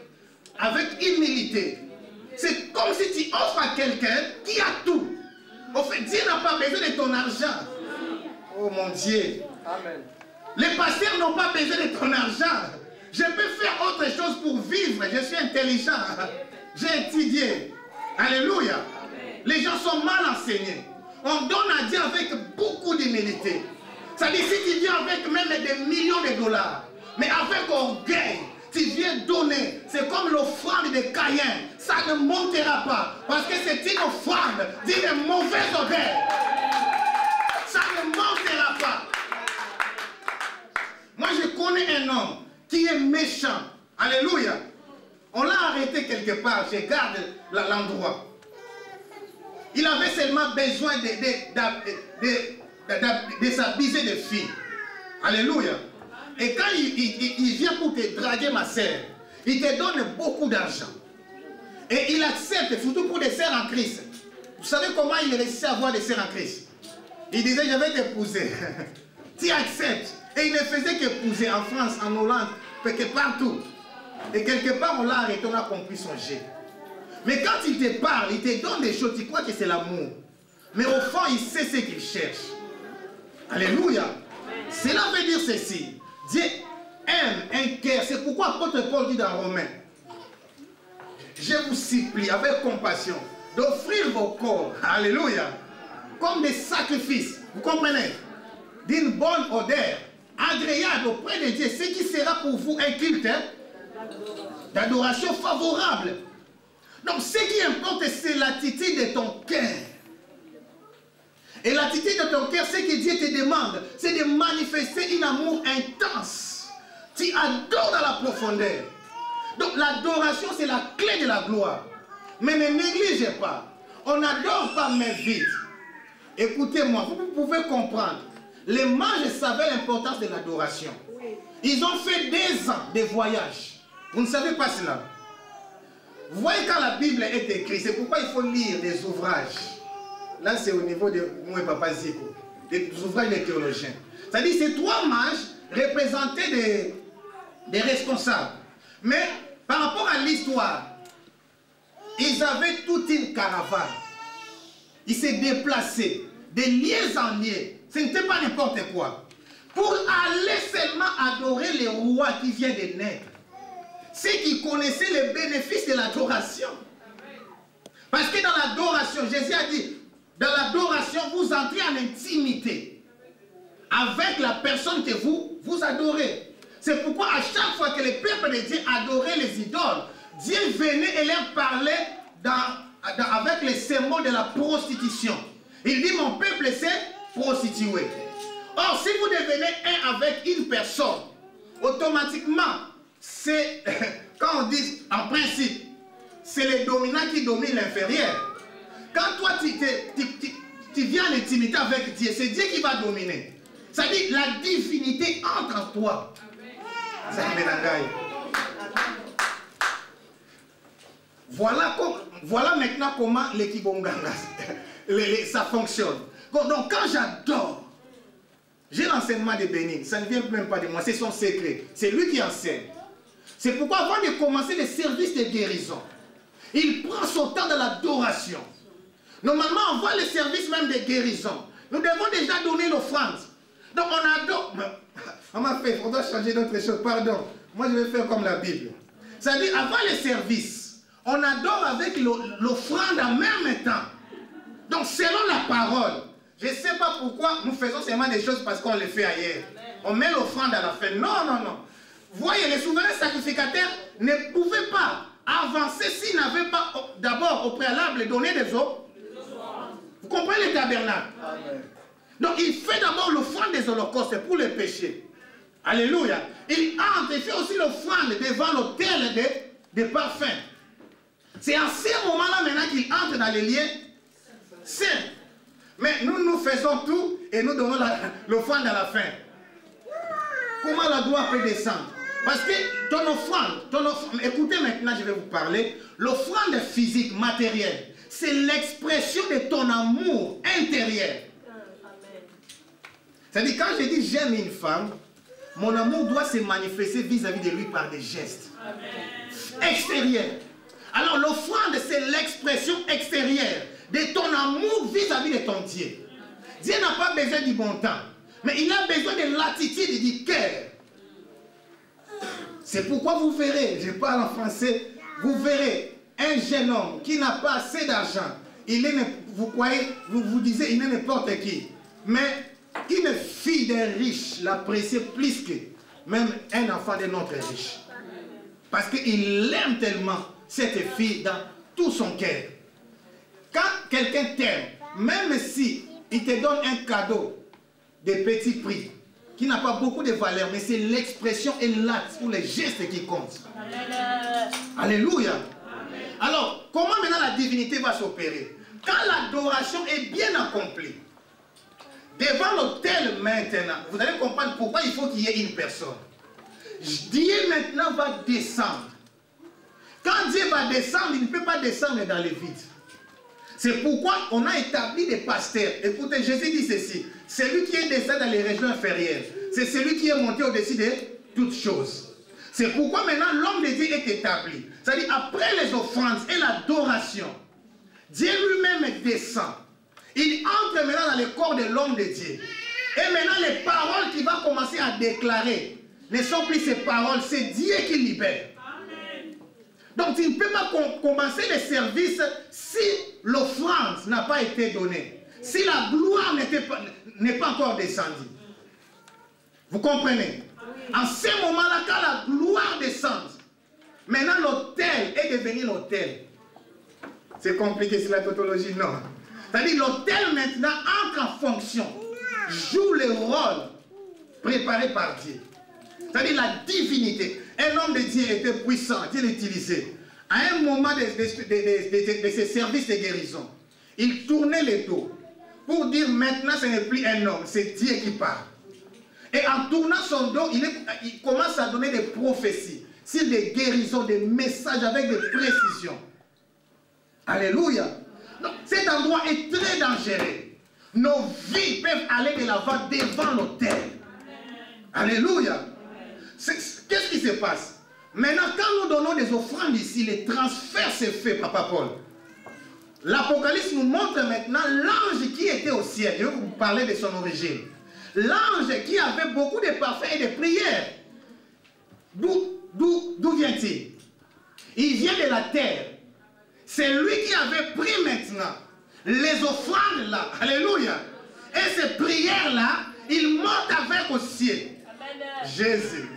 avec humilité. C'est comme si tu offres à quelqu'un qui a tout. En fait, Dieu n'a pas besoin de ton argent. Oh mon Dieu. Amen. Les pasteurs n'ont pas besoin de ton argent. Je peux faire autre chose pour vivre. Je suis intelligent. J'ai étudié. Alléluia. Les gens sont mal enseignés. On donne à Dieu avec beaucoup d'humilité. C'est-à-dire, si tu viens avec même des millions de $, mais avec orgueil, tu viens donner. C'est comme l'offrande de Caïn. Ça ne montera pas. Parce que c'est une offrande d'une mauvaise odeur. Ça ne montera pas. Moi, je connais un homme qui est méchant. Alléluia. On l'a arrêté quelque part. Je garde l'endroit. Il avait seulement besoin de s'abuser de filles. Alléluia. Et quand il vient pour te draguer, ma sœur, il te donne beaucoup d'argent. Et il accepte, surtout pour des sœurs en Christ. Vous savez comment il réussit à avoir des sœurs en Christ? Il disait, je vais t'épouser. Tu acceptes. Et il ne faisait qu'épouser en France, en Hollande, quelque partout. Et quelque part, on l'a arrêté, on a compris son jet. Mais quand il te parle, il te donne des choses, tu crois que c'est l'amour. Mais au fond, il sait ce qu'il cherche. Alléluia. Cela veut dire ceci. Dieu aime un cœur. C'est pourquoi l'apôtre Paul dit dans Romains, je vous supplie avec compassion d'offrir vos corps, alléluia, comme des sacrifices, vous comprenez, d'une bonne odeur, agréable auprès de Dieu, ce qui sera pour vous un culte d'adoration favorable. Donc ce qui importe, c'est l'attitude de ton cœur. Et l'attitude de ton cœur, ce que Dieu te demande, c'est de manifester un amour intense. Tu adores dans la profondeur. Donc l'adoration, c'est la clé de la gloire. Mais ne négligez pas. On n'adore pas mais vite. Écoutez-moi, vous pouvez comprendre. Les mages savaient l'importance de l'adoration. Ils ont fait des ans de voyage. Vous ne savez pas cela. Vous voyez quand la Bible est écrite, c'est pourquoi il faut lire des ouvrages. Là, c'est au niveau de moi et Papa Zico, des ouvrages des théologiens. C'est-à-dire ces 3 mages représentaient des responsables. Mais par rapport à l'histoire, ils avaient toute une caravane. Ils se déplaçaient de lieu en lieu. Ce n'était pas n'importe quoi. Pour aller seulement adorer le roi qui vient de naître. Ceux qui connaissaient les bénéfices de l'adoration. Parce que dans l'adoration, Jésus a dit, dans l'adoration, vous entrez en intimité avec la personne que vous adorez. C'est pourquoi à chaque fois que le peuple de Dieu adorait les idoles, Dieu venait et leur parlait avec les sermons de la prostitution. Il dit, mon peuple s'est prostitué. Or, si vous devenez un avec une personne, automatiquement, c'est, quand on dit en principe, c'est le dominant qui domine l'inférieur. Quand toi, tu viens en intimité avec Dieu, c'est Dieu qui va dominer. Ça dit, la divinité entre en toi. Voilà maintenant comment l'équibonganga, ça fonctionne. Donc quand j'adore, J'ai l'enseignement de Bénin. Ça ne vient même pas de moi. C'est son secret. C'est lui qui enseigne. C'est pourquoi avant de commencer le service de guérison, il prend son temps dans l'adoration. Normalement, avant le service même de guérison, nous devons déjà donner l'offrande. Donc on adore. On m'a fait, on doit changer d'autres choses. Pardon. Moi, je vais faire comme la Bible. C'est-à-dire, avant le service, on adore avec l'offrande en même temps. Donc, selon la parole, je ne sais pas pourquoi nous faisons seulement des choses parce qu'on les fait ailleurs. On met l'offrande à la fin. Non, non, non. Voyez, les souverains sacrificateurs ne pouvaient pas avancer s'ils n'avaient pas d'abord au préalable donné des eaux. Vous comprenez le tabernacle? Amen. Donc, il fait d'abord l'offrande des holocaustes pour les péchés. Alléluia. Il entre, il fait aussi l'offrande devant l'autel des parfums. C'est en ce moment-là maintenant qu'il entre dans les lieux saints. Mais nous faisons tout et nous donnons l'offrande à la fin. Comment la gloire peut descendre? Parce que ton offrande, écoutez maintenant, je vais vous parler. L'offrande physique, matérielle, c'est l'expression de ton amour intérieur. C'est-à-dire, quand je dis j'aime une femme, mon amour doit se manifester vis-à-vis de lui par des gestes extérieurs. Alors l'offrande, c'est l'expression extérieure de ton amour vis-à-vis de ton Dieu. Dieu n'a pas besoin du bon temps, mais il a besoin de l'attitude et du cœur. C'est pourquoi vous verrez, je parle en français, vous verrez un jeune homme qui n'a pas assez d'argent. Vous croyez, vous disiez, il est n'importe qui. Mais une fille d'un riche l'apprécie plus que même un enfant d'un autre riche. Parce qu'il aime tellement cette fille dans tout son cœur. Quand quelqu'un t'aime, même si il te donne un cadeau de petit prix, qui n'a pas beaucoup de valeur, mais c'est l'expression et l'acte ou les gestes qui comptent. Alléluia. Alors, comment maintenant la divinité va s'opérer? Quand l'adoration est bien accomplie, devant l'autel maintenant, vous allez comprendre pourquoi il faut qu'il y ait une personne. Dieu maintenant va descendre. Quand Dieu va descendre, il ne peut pas descendre dans les vides. C'est pourquoi on a établi des pasteurs. Écoutez, Jésus dit ceci. Celui qui est descendu dans les régions inférieures, c'est celui qui est monté au-dessus de toutes choses. C'est pourquoi maintenant l'homme de Dieu est établi. C'est-à-dire après les offrandes et l'adoration, Dieu lui-même descend. Il entre maintenant dans le corps de l'homme de Dieu. Et maintenant les paroles qu'il va commencer à déclarer ne sont plus ses paroles, c'est Dieu qui libère. Donc tu ne peux pas commencer le service si l'offrande n'a pas été donnée. Si la gloire n'est pas encore descendue. Vous comprenez? En ce moment-là, quand la gloire descend, maintenant l'autel est devenu l'autel. C'est compliqué, c'est la tautologie, non. C'est-à-dire l'autel maintenant entre en fonction, joue le rôle préparé par Dieu. C'est-à-dire la divinité. Un homme de Dieu était puissant, Dieu l'utilisait. À un moment de ses services de guérison, il tournait le dos pour dire maintenant ce n'est plus un homme, c'est Dieu qui parle. Et en tournant son dos, il commence à donner des prophéties sur des guérisons, des messages avec des précisions. Alléluia. Donc, cet endroit est très dangereux. Nos vies peuvent aller de l'avant devant l'autel. Alléluia. Qu'est-ce qui se passe? Maintenant, quand nous donnons des offrandes ici, le transfert se fait, Papa Paul. L'Apocalypse nous montre maintenant l'ange qui était au ciel. Je vais vous parler de son origine. L'ange qui avait beaucoup de parfums et de prières. D'où vient-il? Il vient de la terre. C'est lui qui avait pris maintenant les offrandes là. Alléluia. Et ces prières-là, il monte avec au ciel. Amen. Jésus.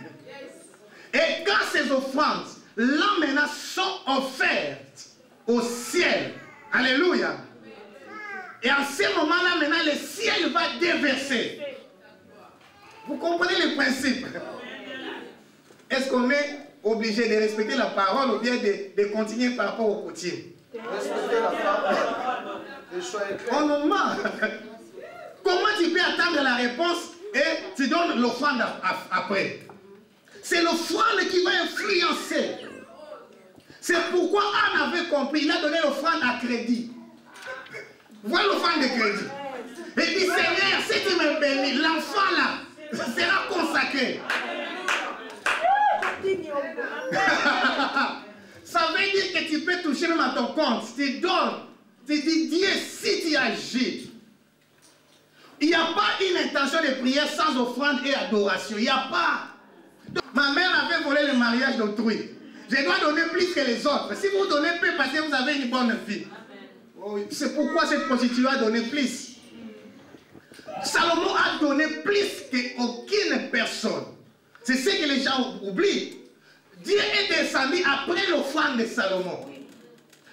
Et quand ces offrandes, là maintenant, sont offertes au ciel. Alléluia. Et en ce moment-là, maintenant, le ciel va déverser. Vous comprenez le principe? Est-ce qu'on est obligé de respecter la parole ou bien de continuer par rapport au coutumes? Respecter la parole. On nous ment. Comment tu peux attendre la réponse et tu donnes l'offrande après? C'est l'offrande qui va influencer. C'est pourquoi Anne avait compris. Il a donné l'offrande à crédit. Voilà l'offrande de crédit. Et J'ai dit, Seigneur, si tu me bénis, l'enfant là sera consacré. Ça veut dire que tu peux toucher même à ton compte. Tu donnes. Tu dis, Dieu, si tu agis. Il n'y a pas une intention de prière sans offrande et adoration. Il n'y a pas. Donc, ma mère avait volé le mariage d'autrui. Je dois donner plus que les autres. Si vous donnez peu parce que vous avez une bonne vie. C'est pourquoi cette prostituée a donné plus. Salomon a donné plus qu'aucune personne. C'est ce que les gens oublient. Dieu est descendu après l'offrande de Salomon.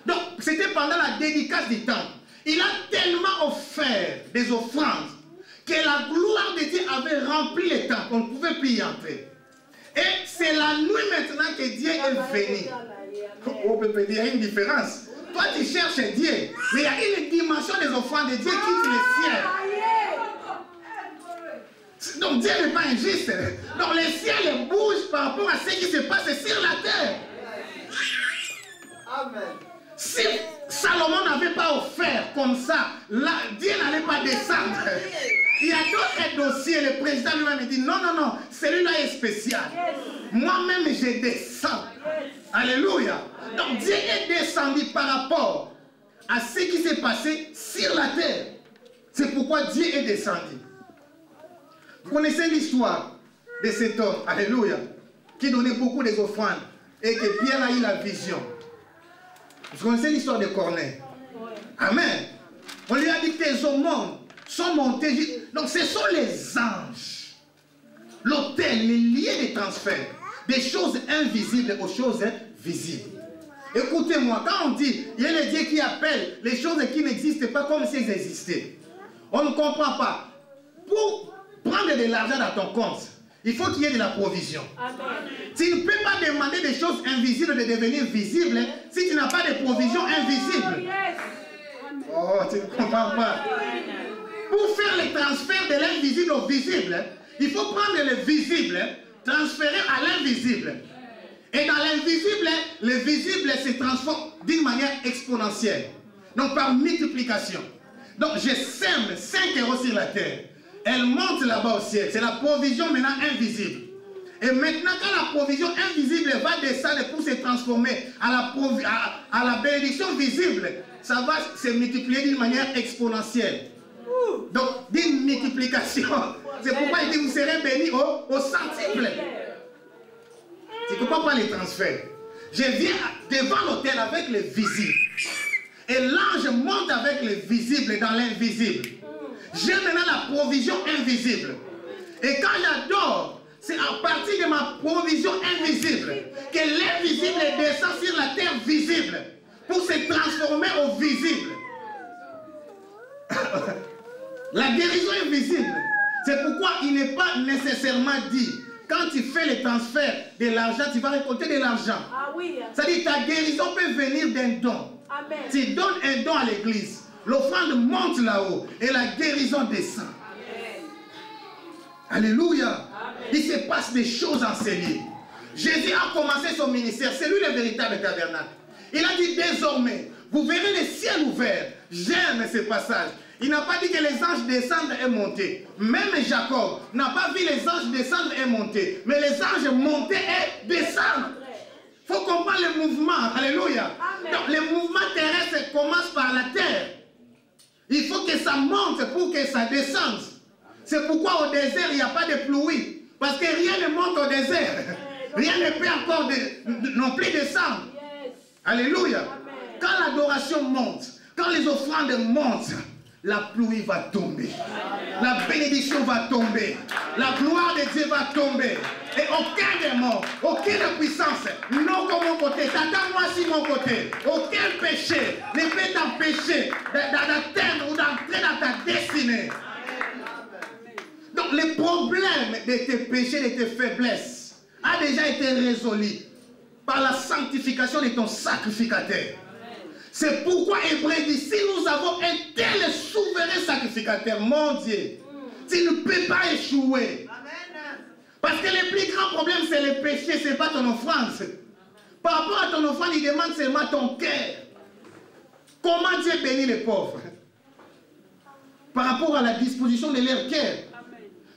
Donc, c'était pendant la dédicace du temple. Il a tellement offert des offrandes que la gloire de Dieu avait rempli le temple. On ne pouvait plus y entrer. Et c'est la nuit maintenant que Dieu est venu. On peut dire, il y a une différence. Toi, tu cherches Dieu, mais il y a une dimension des offrandes de Dieu qui quitte le ciel. Donc Dieu n'est pas injuste. Donc le ciel bouge par rapport à ce qui se passe sur la terre. Amen. Si Salomon n'avait pas offert comme ça, là, Dieu n'allait pas descendre. Il y a d'autres dossiers, le président lui-même dit non, non, non, celui-là est spécial. Moi-même, je descends. Alléluia. Donc Dieu est descendu par rapport à ce qui s'est passé sur la terre. C'est pourquoi Dieu est descendu. Vous connaissez l'histoire de cet homme, alléluia, qui donnait beaucoup des offrandes et que Pierre a eu la vision. Vous connaissez l'histoire de Corneille. Amen. On lui a dit que tes aumônes sont montés. Donc ce sont les anges. L'autel, les liens de transfert. Des choses invisibles aux choses visibles. Écoutez-moi, quand on dit, il y a les dieux qui appellent les choses qui n'existent pas comme si elles existaient. On ne comprend pas. Pour prendre de l'argent dans ton compte, il faut qu'il y ait de la provision. Amen. Tu ne peux pas demander des choses invisibles de devenir visibles si tu n'as pas de provision invisible. Oh, tu ne comprends pas. Pour faire le transfert de l'invisible au visible, il faut prendre le visible, transférer à l'invisible. Et dans l'invisible, le visible se transforme d'une manière exponentielle. Donc par multiplication. Donc je sème 5 euros sur la terre. Elle monte là-bas au ciel. C'est la provision maintenant invisible. Et maintenant, quand la provision invisible va descendre pour se transformer à la bénédiction visible, ça va se multiplier d'une manière exponentielle. Donc, d'une multiplication. C'est pourquoi il dit, vous serez bénis au centuple. Tu ne comprends pas les transferts. Je viens devant l'autel avec le visible. Et l'ange monte avec le visible dans l'invisible. J'ai maintenant la provision invisible. Et quand j'adore, c'est à partir de ma provision invisible que l'invisible descend sur la terre visible pour se transformer au visible. La guérison est visible. C'est pourquoi il n'est pas nécessairement dit, quand tu fais le transfert de l'argent, tu vas récolter de l'argent. Ah oui. C'est-à-dire ta guérison peut venir d'un don. Amen. Tu donnes un don à l'église. L'offrande monte là-haut et la guérison descend. Amen. Alléluia. Amen. Il se passe des choses en ces lieux. Jésus a commencé son ministère. C'est lui le véritable tabernacle. Il a dit désormais, vous verrez le ciel ouvert. J'aime ce passage. Il n'a pas dit que les anges descendent et montent. Même Jacob n'a pas vu les anges descendre et monter. Mais les anges montaient et descendent. Il faut comprendre le mouvement. Alléluia. Amen. Donc le mouvement terrestre commence par la terre. Il faut que ça monte pour que ça descende. C'est pourquoi au désert, il n'y a pas de pluie. Parce que rien ne monte au désert. Rien ne peut encore non plus descendre. Alléluia. Quand l'adoration monte, quand les offrandes montent, la pluie va tomber. La bénédiction va tomber. La gloire de Dieu va tomber. Et aucun démon, aucune puissance, non comme mon côté, Satan moi si mon côté, aucun péché ne peut t'empêcher d'atteindre ou d'entrer dans ta destinée. Donc le problème de tes péchés, de tes faiblesses, a déjà été résolu par la sanctification de ton sacrificateur. C'est pourquoi Hébreu dit, si nous avons un tel souverain sacrificateur, mon Dieu, tu ne peux pas échouer. Parce que le plus grand problème, c'est le péché, ce n'est pas ton offrande. Par rapport à ton offrande, il demande seulement ton cœur. Comment Dieu bénit les pauvres? par rapport à la disposition de leur cœur.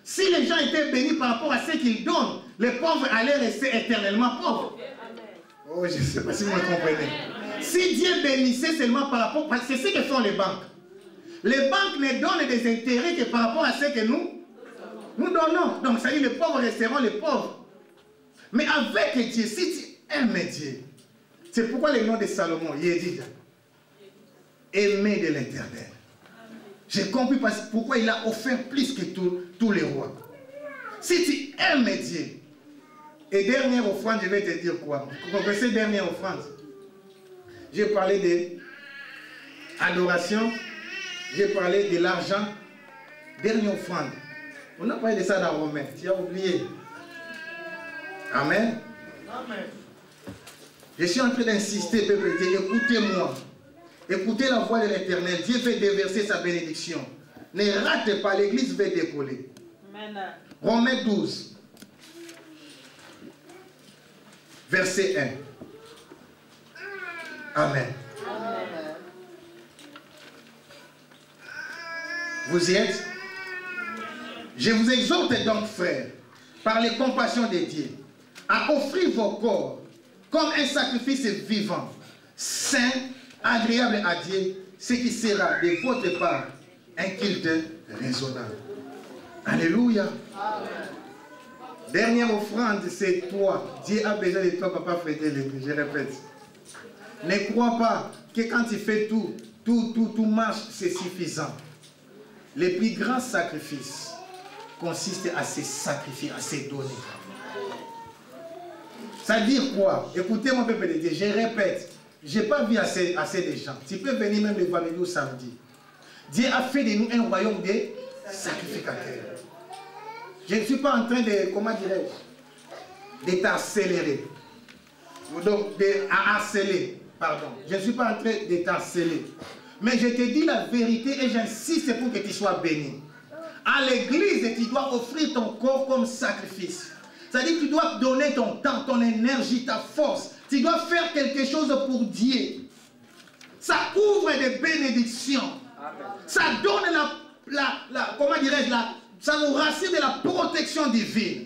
Si les gens étaient bénis par rapport à ce qu'ils donnent, les pauvres allaient rester éternellement pauvres. Oh, je ne sais pas si vous me comprenez. Si Dieu bénissait seulement par rapport... C'est ce que font les banques. Les banques ne donnent des intérêts que par rapport à ce que nous donnons. Donc, ça dit, les pauvres resteront les pauvres. Mais avec Dieu, si tu aimes Dieu, c'est pourquoi le nom de Salomon, il dit, aimer de l'Éternel. J'ai compris pourquoi il a offert plus que tous les rois. Si tu aimes Dieu, et dernière offrande, je vais te dire quoi? Vous comprenez dernière offrande? J'ai parlé de adoration, j'ai parlé de l'argent, dernière offrande. On a parlé de ça dans Romains, tu as oublié. Amen. Amen. Je suis en train d'insister, peuple de Dieu, écoutez-moi. Écoutez la voix de l'Éternel. Dieu veut déverser sa bénédiction. Ne rate pas, l'église va décoller. Amen. Romains 12, verset 1. Amen. Amen. Vous y êtes? Je vous exhorte donc, frères, par les compassions de Dieu, à offrir vos corps comme un sacrifice vivant, saint, agréable à Dieu, ce qui sera de votre part un culte raisonnable. Alléluia. Amen. Dernière offrande, c'est toi. Dieu a besoin de toi, papa Frédéric. Je répète. Ne crois pas que quand tu fais tout marche, c'est suffisant. Le plus grand sacrifice consiste à se sacrifier, à se donner. Ça veut dire quoi? Écoutez mon peuple de Dieu, je répète. Je n'ai pas vu assez de gens. Tu peux venir même le vendredi ou samedi. Dieu a fait de nous un royaume de sacrificateurs. Je ne suis pas en train de, comment dirais-je, de t'accélérer. Donc, de harceler, pardon. Je ne suis pas en train de t'harceler. Mais je te dis la vérité et j'insiste pour que tu sois béni. À l'église, tu dois offrir ton corps comme sacrifice. C'est-à-dire que tu dois donner ton temps, ton énergie, ta force. Tu dois faire quelque chose pour Dieu. Ça ouvre des bénédictions. Ça donne comment dirais-je, ça nous rassure de la protection divine.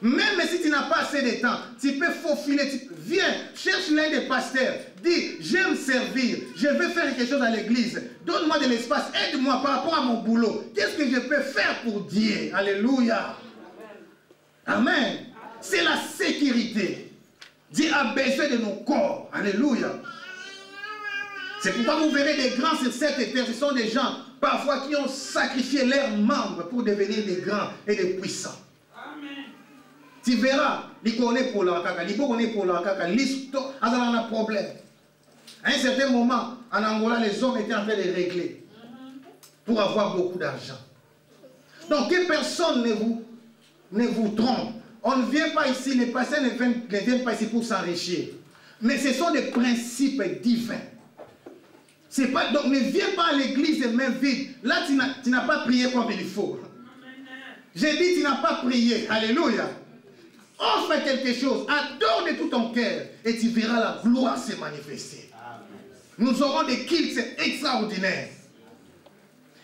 Même si tu n'as pas assez de temps, tu peux faufiler. Viens, cherche l'un des pasteurs. Dis, j'aime servir, je veux faire quelque chose à l'église. Donne-moi de l'espace, aide-moi par rapport à mon boulot. Qu'est-ce que je peux faire pour Dieu? Alléluia. Amen. C'est la sécurité. Dieu a besoin de nos corps. Alléluia. C'est pourquoi vous verrez des grands sur cette terre. Ce sont des gens parfois qui ont sacrifié leurs membres pour devenir des grands et des puissants. Amen. Tu verras, ils connaissent pour leur caca, ils connaissent pour leur caca, ils ont un problème. À un certain moment, en Angola, les hommes étaient en train de régler pour avoir beaucoup d'argent. Donc, que personne ne vous trompe. On ne vient pas ici, les pasteurs ne viennent pas ici pour s'enrichir. Mais ce sont des principes divins. Pas, donc ne viens pas à l'église et main vide. Là, tu n'as pas prié comme il faut. J'ai dit, tu n'as pas prié. Alléluia. Offre quelque chose. Adore de tout ton cœur. Et tu verras la gloire se manifester. Nous aurons des cultes extraordinaires.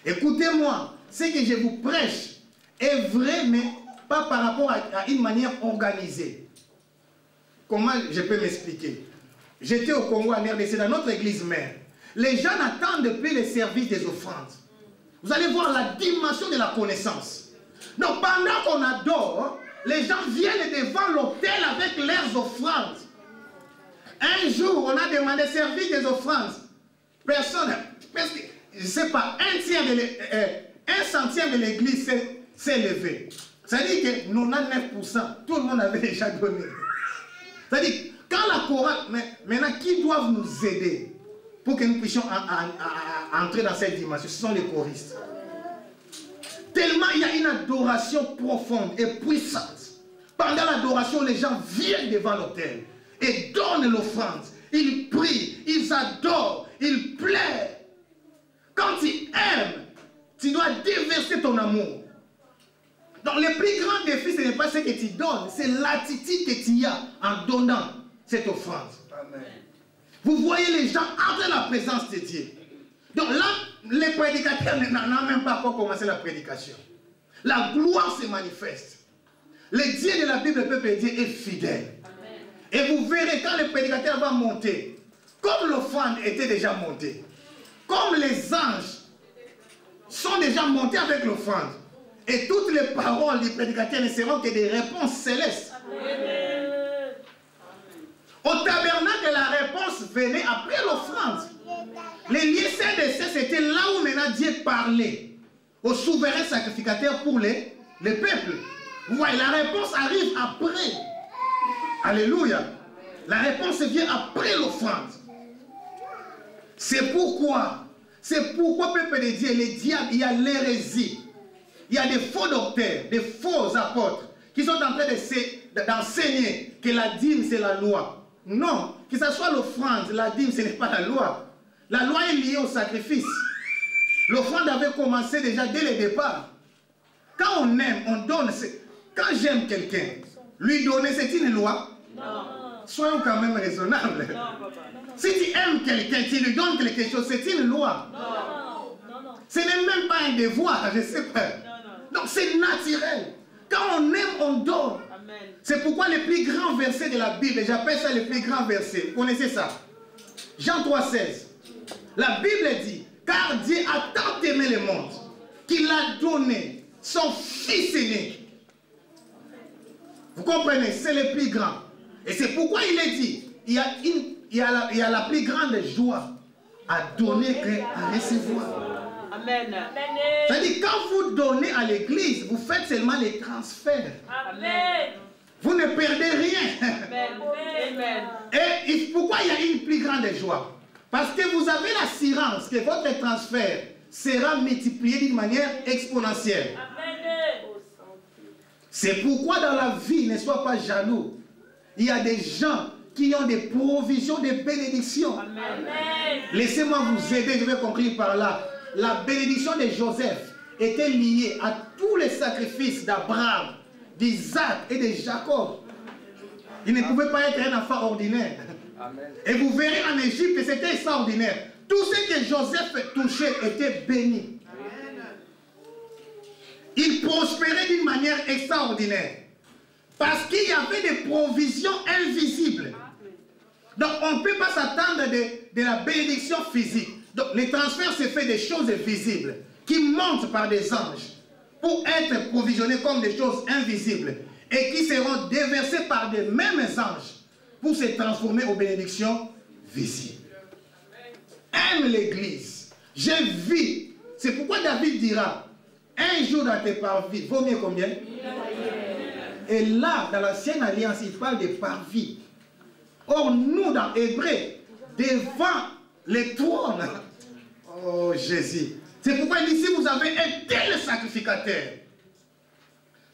Écoutez-moi. Ce que je vous prêche est vrai, mais pas par rapport à une manière organisée. Comment je peux m'expliquer? J'étais au Congo, en RDC, dans notre église mère. Les gens n'attendent plus les services des offrandes. Vous allez voir la dimension de la connaissance. Donc pendant qu'on adore, les gens viennent devant l'autel avec leurs offrandes. Un jour, on a demandé service des offrandes. Personne, presque, je ne sais pas, un centième de l'église s'est levé. C'est-à-dire que 99%, tout le monde avait déjà donné. C'est-à-dire, quand la chorale, maintenant, qui doivent nous aider pour que nous puissions entrer dans cette dimension? Ce sont les choristes. Tellement il y a une adoration profonde et puissante. Pendant l'adoration, les gens viennent devant l'autel et donnent l'offrande. Ils prient, ils adorent, ils pleurent. Quand tu aimes, tu dois déverser ton amour. Donc le plus grand défi, ce n'est pas ce que tu donnes, c'est l'attitude que tu as en donnant cette offrande. Amen. Vous voyez les gens entrer dans la présence de Dieu. Donc là, les prédicateurs n'ont même pas encore commencé la prédication. La gloire se manifeste. Le Dieu de la Bible, le peuple de Dieu est fidèle. Amen. Et vous verrez quand le prédicateur va monter, comme l'offrande était déjà montée, comme les anges sont déjà montés avec l'offrande, et toutes les paroles du prédicateur ne seront que des réponses célestes. Amen. Au tabernacle, la réponse venait après l'offrande. Les lieux saints des saints, c'était là où maintenant Dieu parlait au souverain sacrificateur pour les peuples. Vous voyez, la réponse arrive après. Alléluia. La réponse vient après l'offrande. C'est pourquoi, peuple de Dieu, les diables, il y a l'hérésie. Il y a des faux docteurs, des faux apôtres qui sont en train d'enseigner que la dîme, c'est la loi. Non, que ce soit l'offrande, la dîme, ce n'est pas la loi. La loi est liée au sacrifice. L'offrande avait commencé déjà dès le départ. Quand on aime, on donne. Quand j'aime quelqu'un, lui donner, c'est une loi? Non. Soyons quand même raisonnables. Non, si tu aimes quelqu'un, tu lui donnes quelque chose, c'est une loi. Non. Ce n'est même pas un devoir, je ne sais pas. Donc c'est naturel. Quand on aime, on donne. C'est pourquoi le plus grand verset de la Bible, j'appelle ça le plus grand verset. Vous connaissez ça? Jean 3,16. La Bible dit, car Dieu a tant aimé le monde qu'il a donné son Fils unique. Vous comprenez? C'est le plus grand. Et c'est pourquoi il est dit, il y a la plus grande joie à donner qu'à recevoir. Amen. C'est-à-dire, quand vous donnez à l'église, vous faites seulement les transferts. Amen. Vous ne perdez rien. Amen. Et pourquoi il y a une plus grande joie? Parce que vous avez l'assurance que votre transfert sera multiplié d'une manière exponentielle. Amen. C'est pourquoi dans la vie, ne sois pas jaloux. Il y a des gens qui ont des provisions, des bénédictions. Amen. Laissez-moi vous aider, je vais conclure par là. La bénédiction de Joseph était liée à tous les sacrifices d'Abraham, d'Isaac et de Jacob. Il ne pouvait pas être un enfant ordinaire. Amen. Et vous verrez en Égypte que c'était extraordinaire. Tout ce que Joseph touchait était béni. Amen. Il prospérait d'une manière extraordinaire. Parce qu'il y avait des provisions invisibles. Donc on ne peut pas s'attendre de la bénédiction physique. Donc les transferts se fait des choses visibles qui montent par des anges pour être provisionnés comme des choses invisibles et qui seront déversées par des mêmes anges pour se transformer aux bénédictions visibles. Aime l'église. Je vis. C'est pourquoi David dira, un jour dans tes parvis, vaut mieux combien? Et là, dans l'ancienne alliance, il parle de parvis. Or, nous, dans Hébreu, devant les trônes, oh Jésus. C'est pourquoi il dit, si vous avez un tel sacrificateur,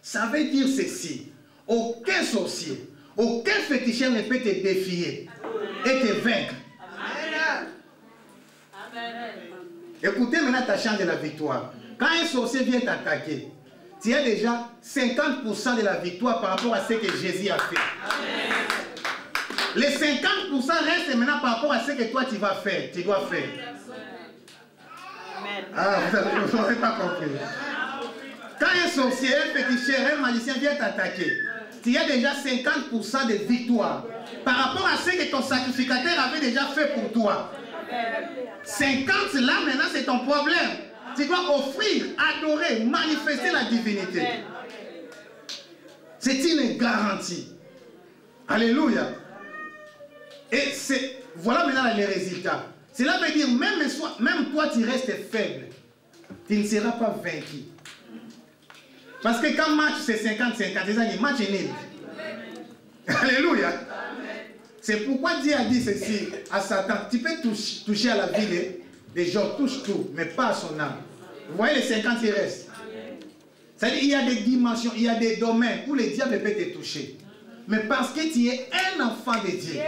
ça veut dire ceci. Aucun sorcier, aucun féticheur ne peut te défier et te vaincre. Amen. Amen. Écoutez maintenant ta chance de la victoire. Quand un sorcier vient t'attaquer, tu as déjà 50% de la victoire par rapport à ce que Jésus a fait. Amen. Les 50% restent maintenant par rapport à ce que toi tu vas faire, tu dois faire. Amen. Ah, vous n'avez pas compris. Quand un sorcier, un féticheur, un magicien vient t'attaquer, tu as déjà 50% de victoire par rapport à ce que ton sacrificateur avait déjà fait pour toi. 50 là maintenant c'est ton problème. Tu dois offrir, adorer, manifester la divinité. C'est une garantie. Alléluia. Et voilà maintenant les résultats. Cela veut dire même toi tu restes faible. Tu ne seras pas vaincu. Parce que quand match c'est 50-50, c'est match est nul. Alléluia. C'est pourquoi Dieu a dit ceci à Satan. Tu peux toucher à la vie des gens, touche tout, mais pas à son âme. Vous voyez les 50 qui restent. C'est-à-dire qu'il y a des dimensions, il y a des domaines où le diable peut te toucher. Mais parce que tu es un enfant de Dieu,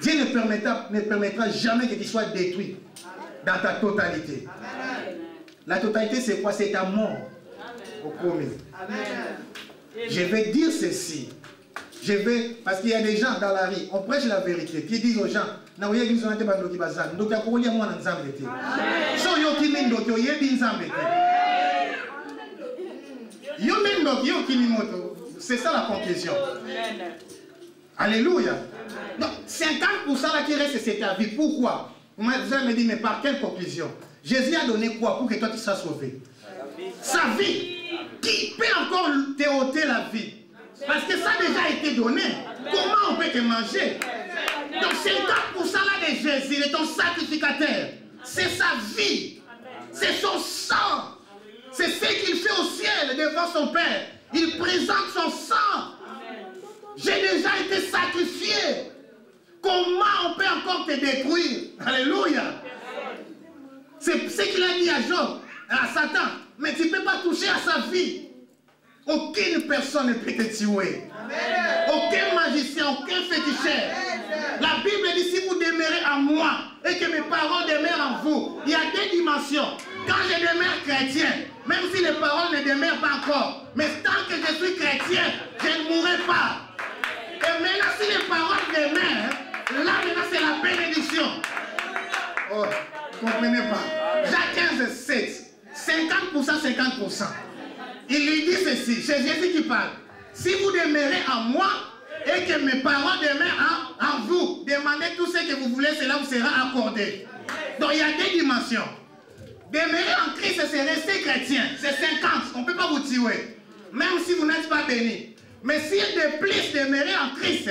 Dieu ne permettra jamais que tu sois détruit dans ta totalité. La totalité c'est quoi? C'est ta mort au premier. Je vais dire ceci. je vais, parce qu'il y a des gens dans la rue, on prêche la vérité, qui disent aux gens, na oye biso na te ba ndoki bazan, ndoki akolia mwana nzambe te. So yo kimi ndoki oye bi nzambe te. Yo mi ndoki yo kimi moto. C'est ça la conclusion. Alléluia. Donc 50% là qui reste c'est ta vie. Pourquoi? Vous allez me dire, mais par quelle conclusion? Jésus a donné quoi pour que toi tu sois sauvé? Sa vie. Qui peut encore te ôter la vie? Parce que ça a déjà été donné. Comment on peut te manger? Donc 50% là de Jésus, il est ton sacrificateur. C'est sa vie. C'est son sang. C'est ce qu'il fait au ciel devant son Père. Il présente son sang. J'ai déjà été sacrifié. Comment on peut encore te détruire? Alléluia. C'est ce qu'il a dit à Job, à Satan. Mais tu ne peux pas toucher à sa vie. Aucune personne ne peut te tuer. Aucun magicien, aucun féticheur. La Bible dit, si vous demeurez en moi et que mes paroles demeurent en vous, il y a deux dimensions. Quand je demeure chrétien, même si les paroles ne demeurent pas encore, mais tant que je suis chrétien, je ne mourrai pas. Et maintenant, si les paroles demeurent, là maintenant c'est la bénédiction. Oh, vous ne comprenez pas. Jacques 15, 7. 50%, 50%. Il lui dit ceci, c'est Jésus qui parle. Si vous demeurez en moi et que mes paroles demeurent en vous, demandez tout ce que vous voulez, cela vous sera accordé. Donc il y a deux dimensions. Demeurer en Christ, c'est rester chrétien. C'est 50, on ne peut pas vous tuer. Même si vous n'êtes pas béni. Mais si de plus demeurer en Christ,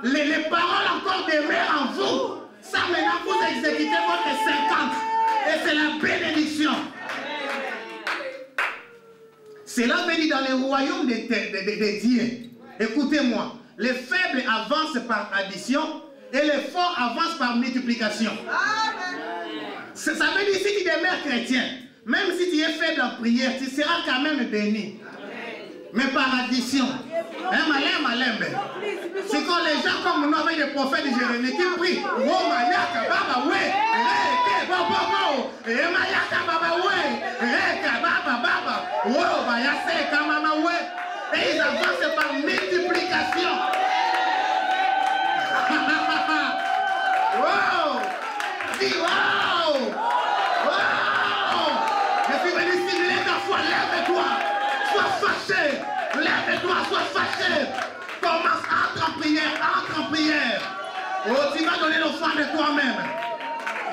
les paroles encore demeurent en vous. Ça maintenant vous exécutez votre 50. Et c'est la bénédiction. Cela veut dire dans le royaume des dieux. Écoutez-moi. Les faibles avancent par addition et les forts avancent par multiplication. Ça veut dire si tu demeures chrétien, même si tu es faible en prière, tu seras quand même béni. Mais par addition. C'est quand les gens comme nous avec les prophètes de Jérémie qui prient. Et ils avancent par multiplication. Wow! Dis wow! Wow! Je suis venu stimuler ta foi. Lève-toi. Sois fâché. Lève-toi. Sois fâché. Commence, entre en prière. Entre en prière. Oh, tu vas donner l'offrande de toi-même.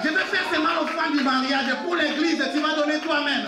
Je vais faire seulement l'offrande du mariage. Pour l'église, tu vas donner toi-même.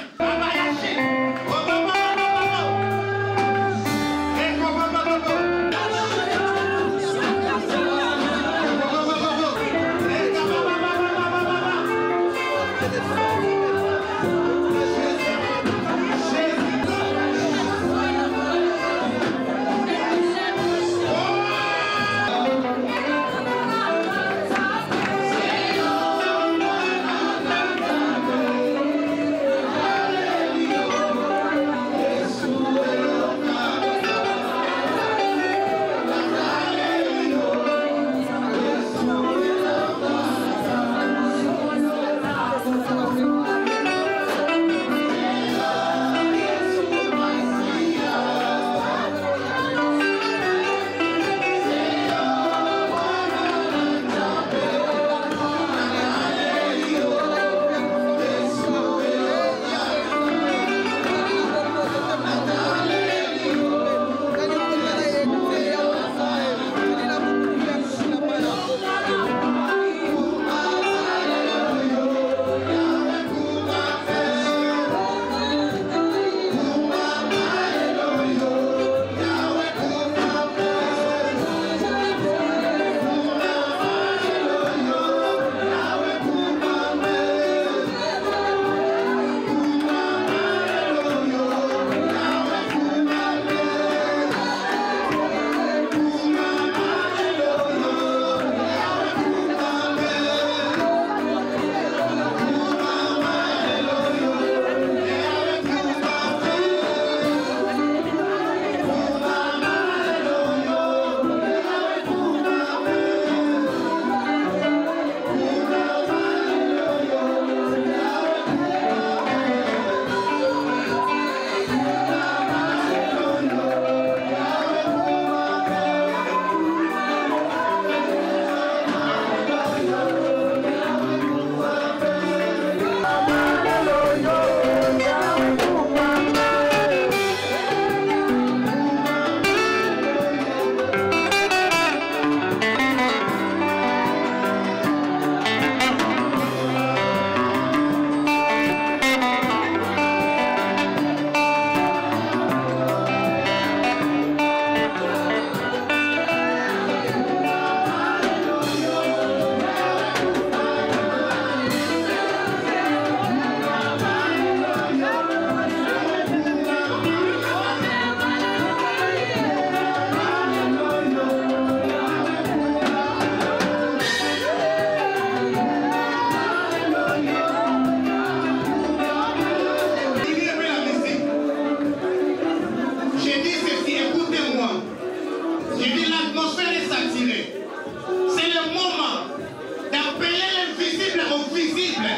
visible.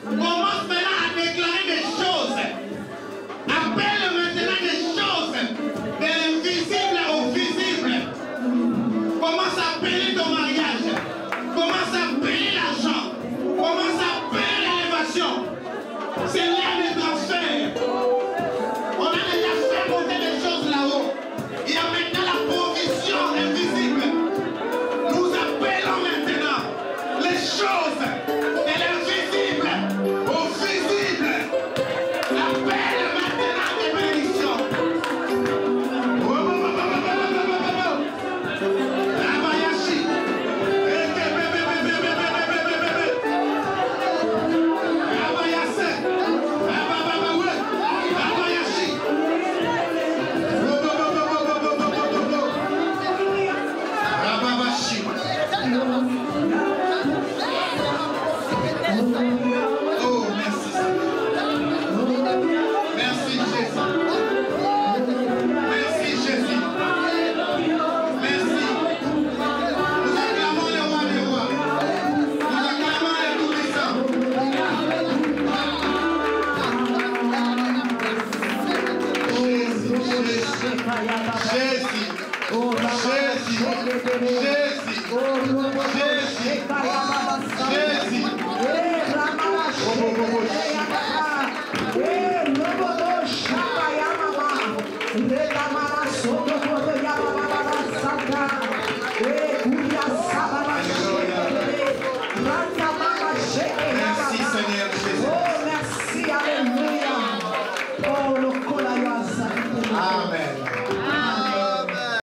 Commence maintenant à déclarer des choses. Appelle maintenant des choses de l'invisible au visible. Commence à appeler ton mariage. Commence à appeler l'argent. Commence à appeler l'élévation. C'est l'heure des transferts. On a déjà fait monter des choses là-haut. Il y a maintenant la provision invisible. Nous appelons maintenant les choses de l'invisible au visible. Appelle maintenant des bénédictions. Abayashi. Abayase. Abayashi. Ababashi. Oh, merci Seigneur. Merci Jésus. Merci Jésus. Merci. Nous acclamons le roi des rois. Nous acclamons le tout-puissant. Jésus.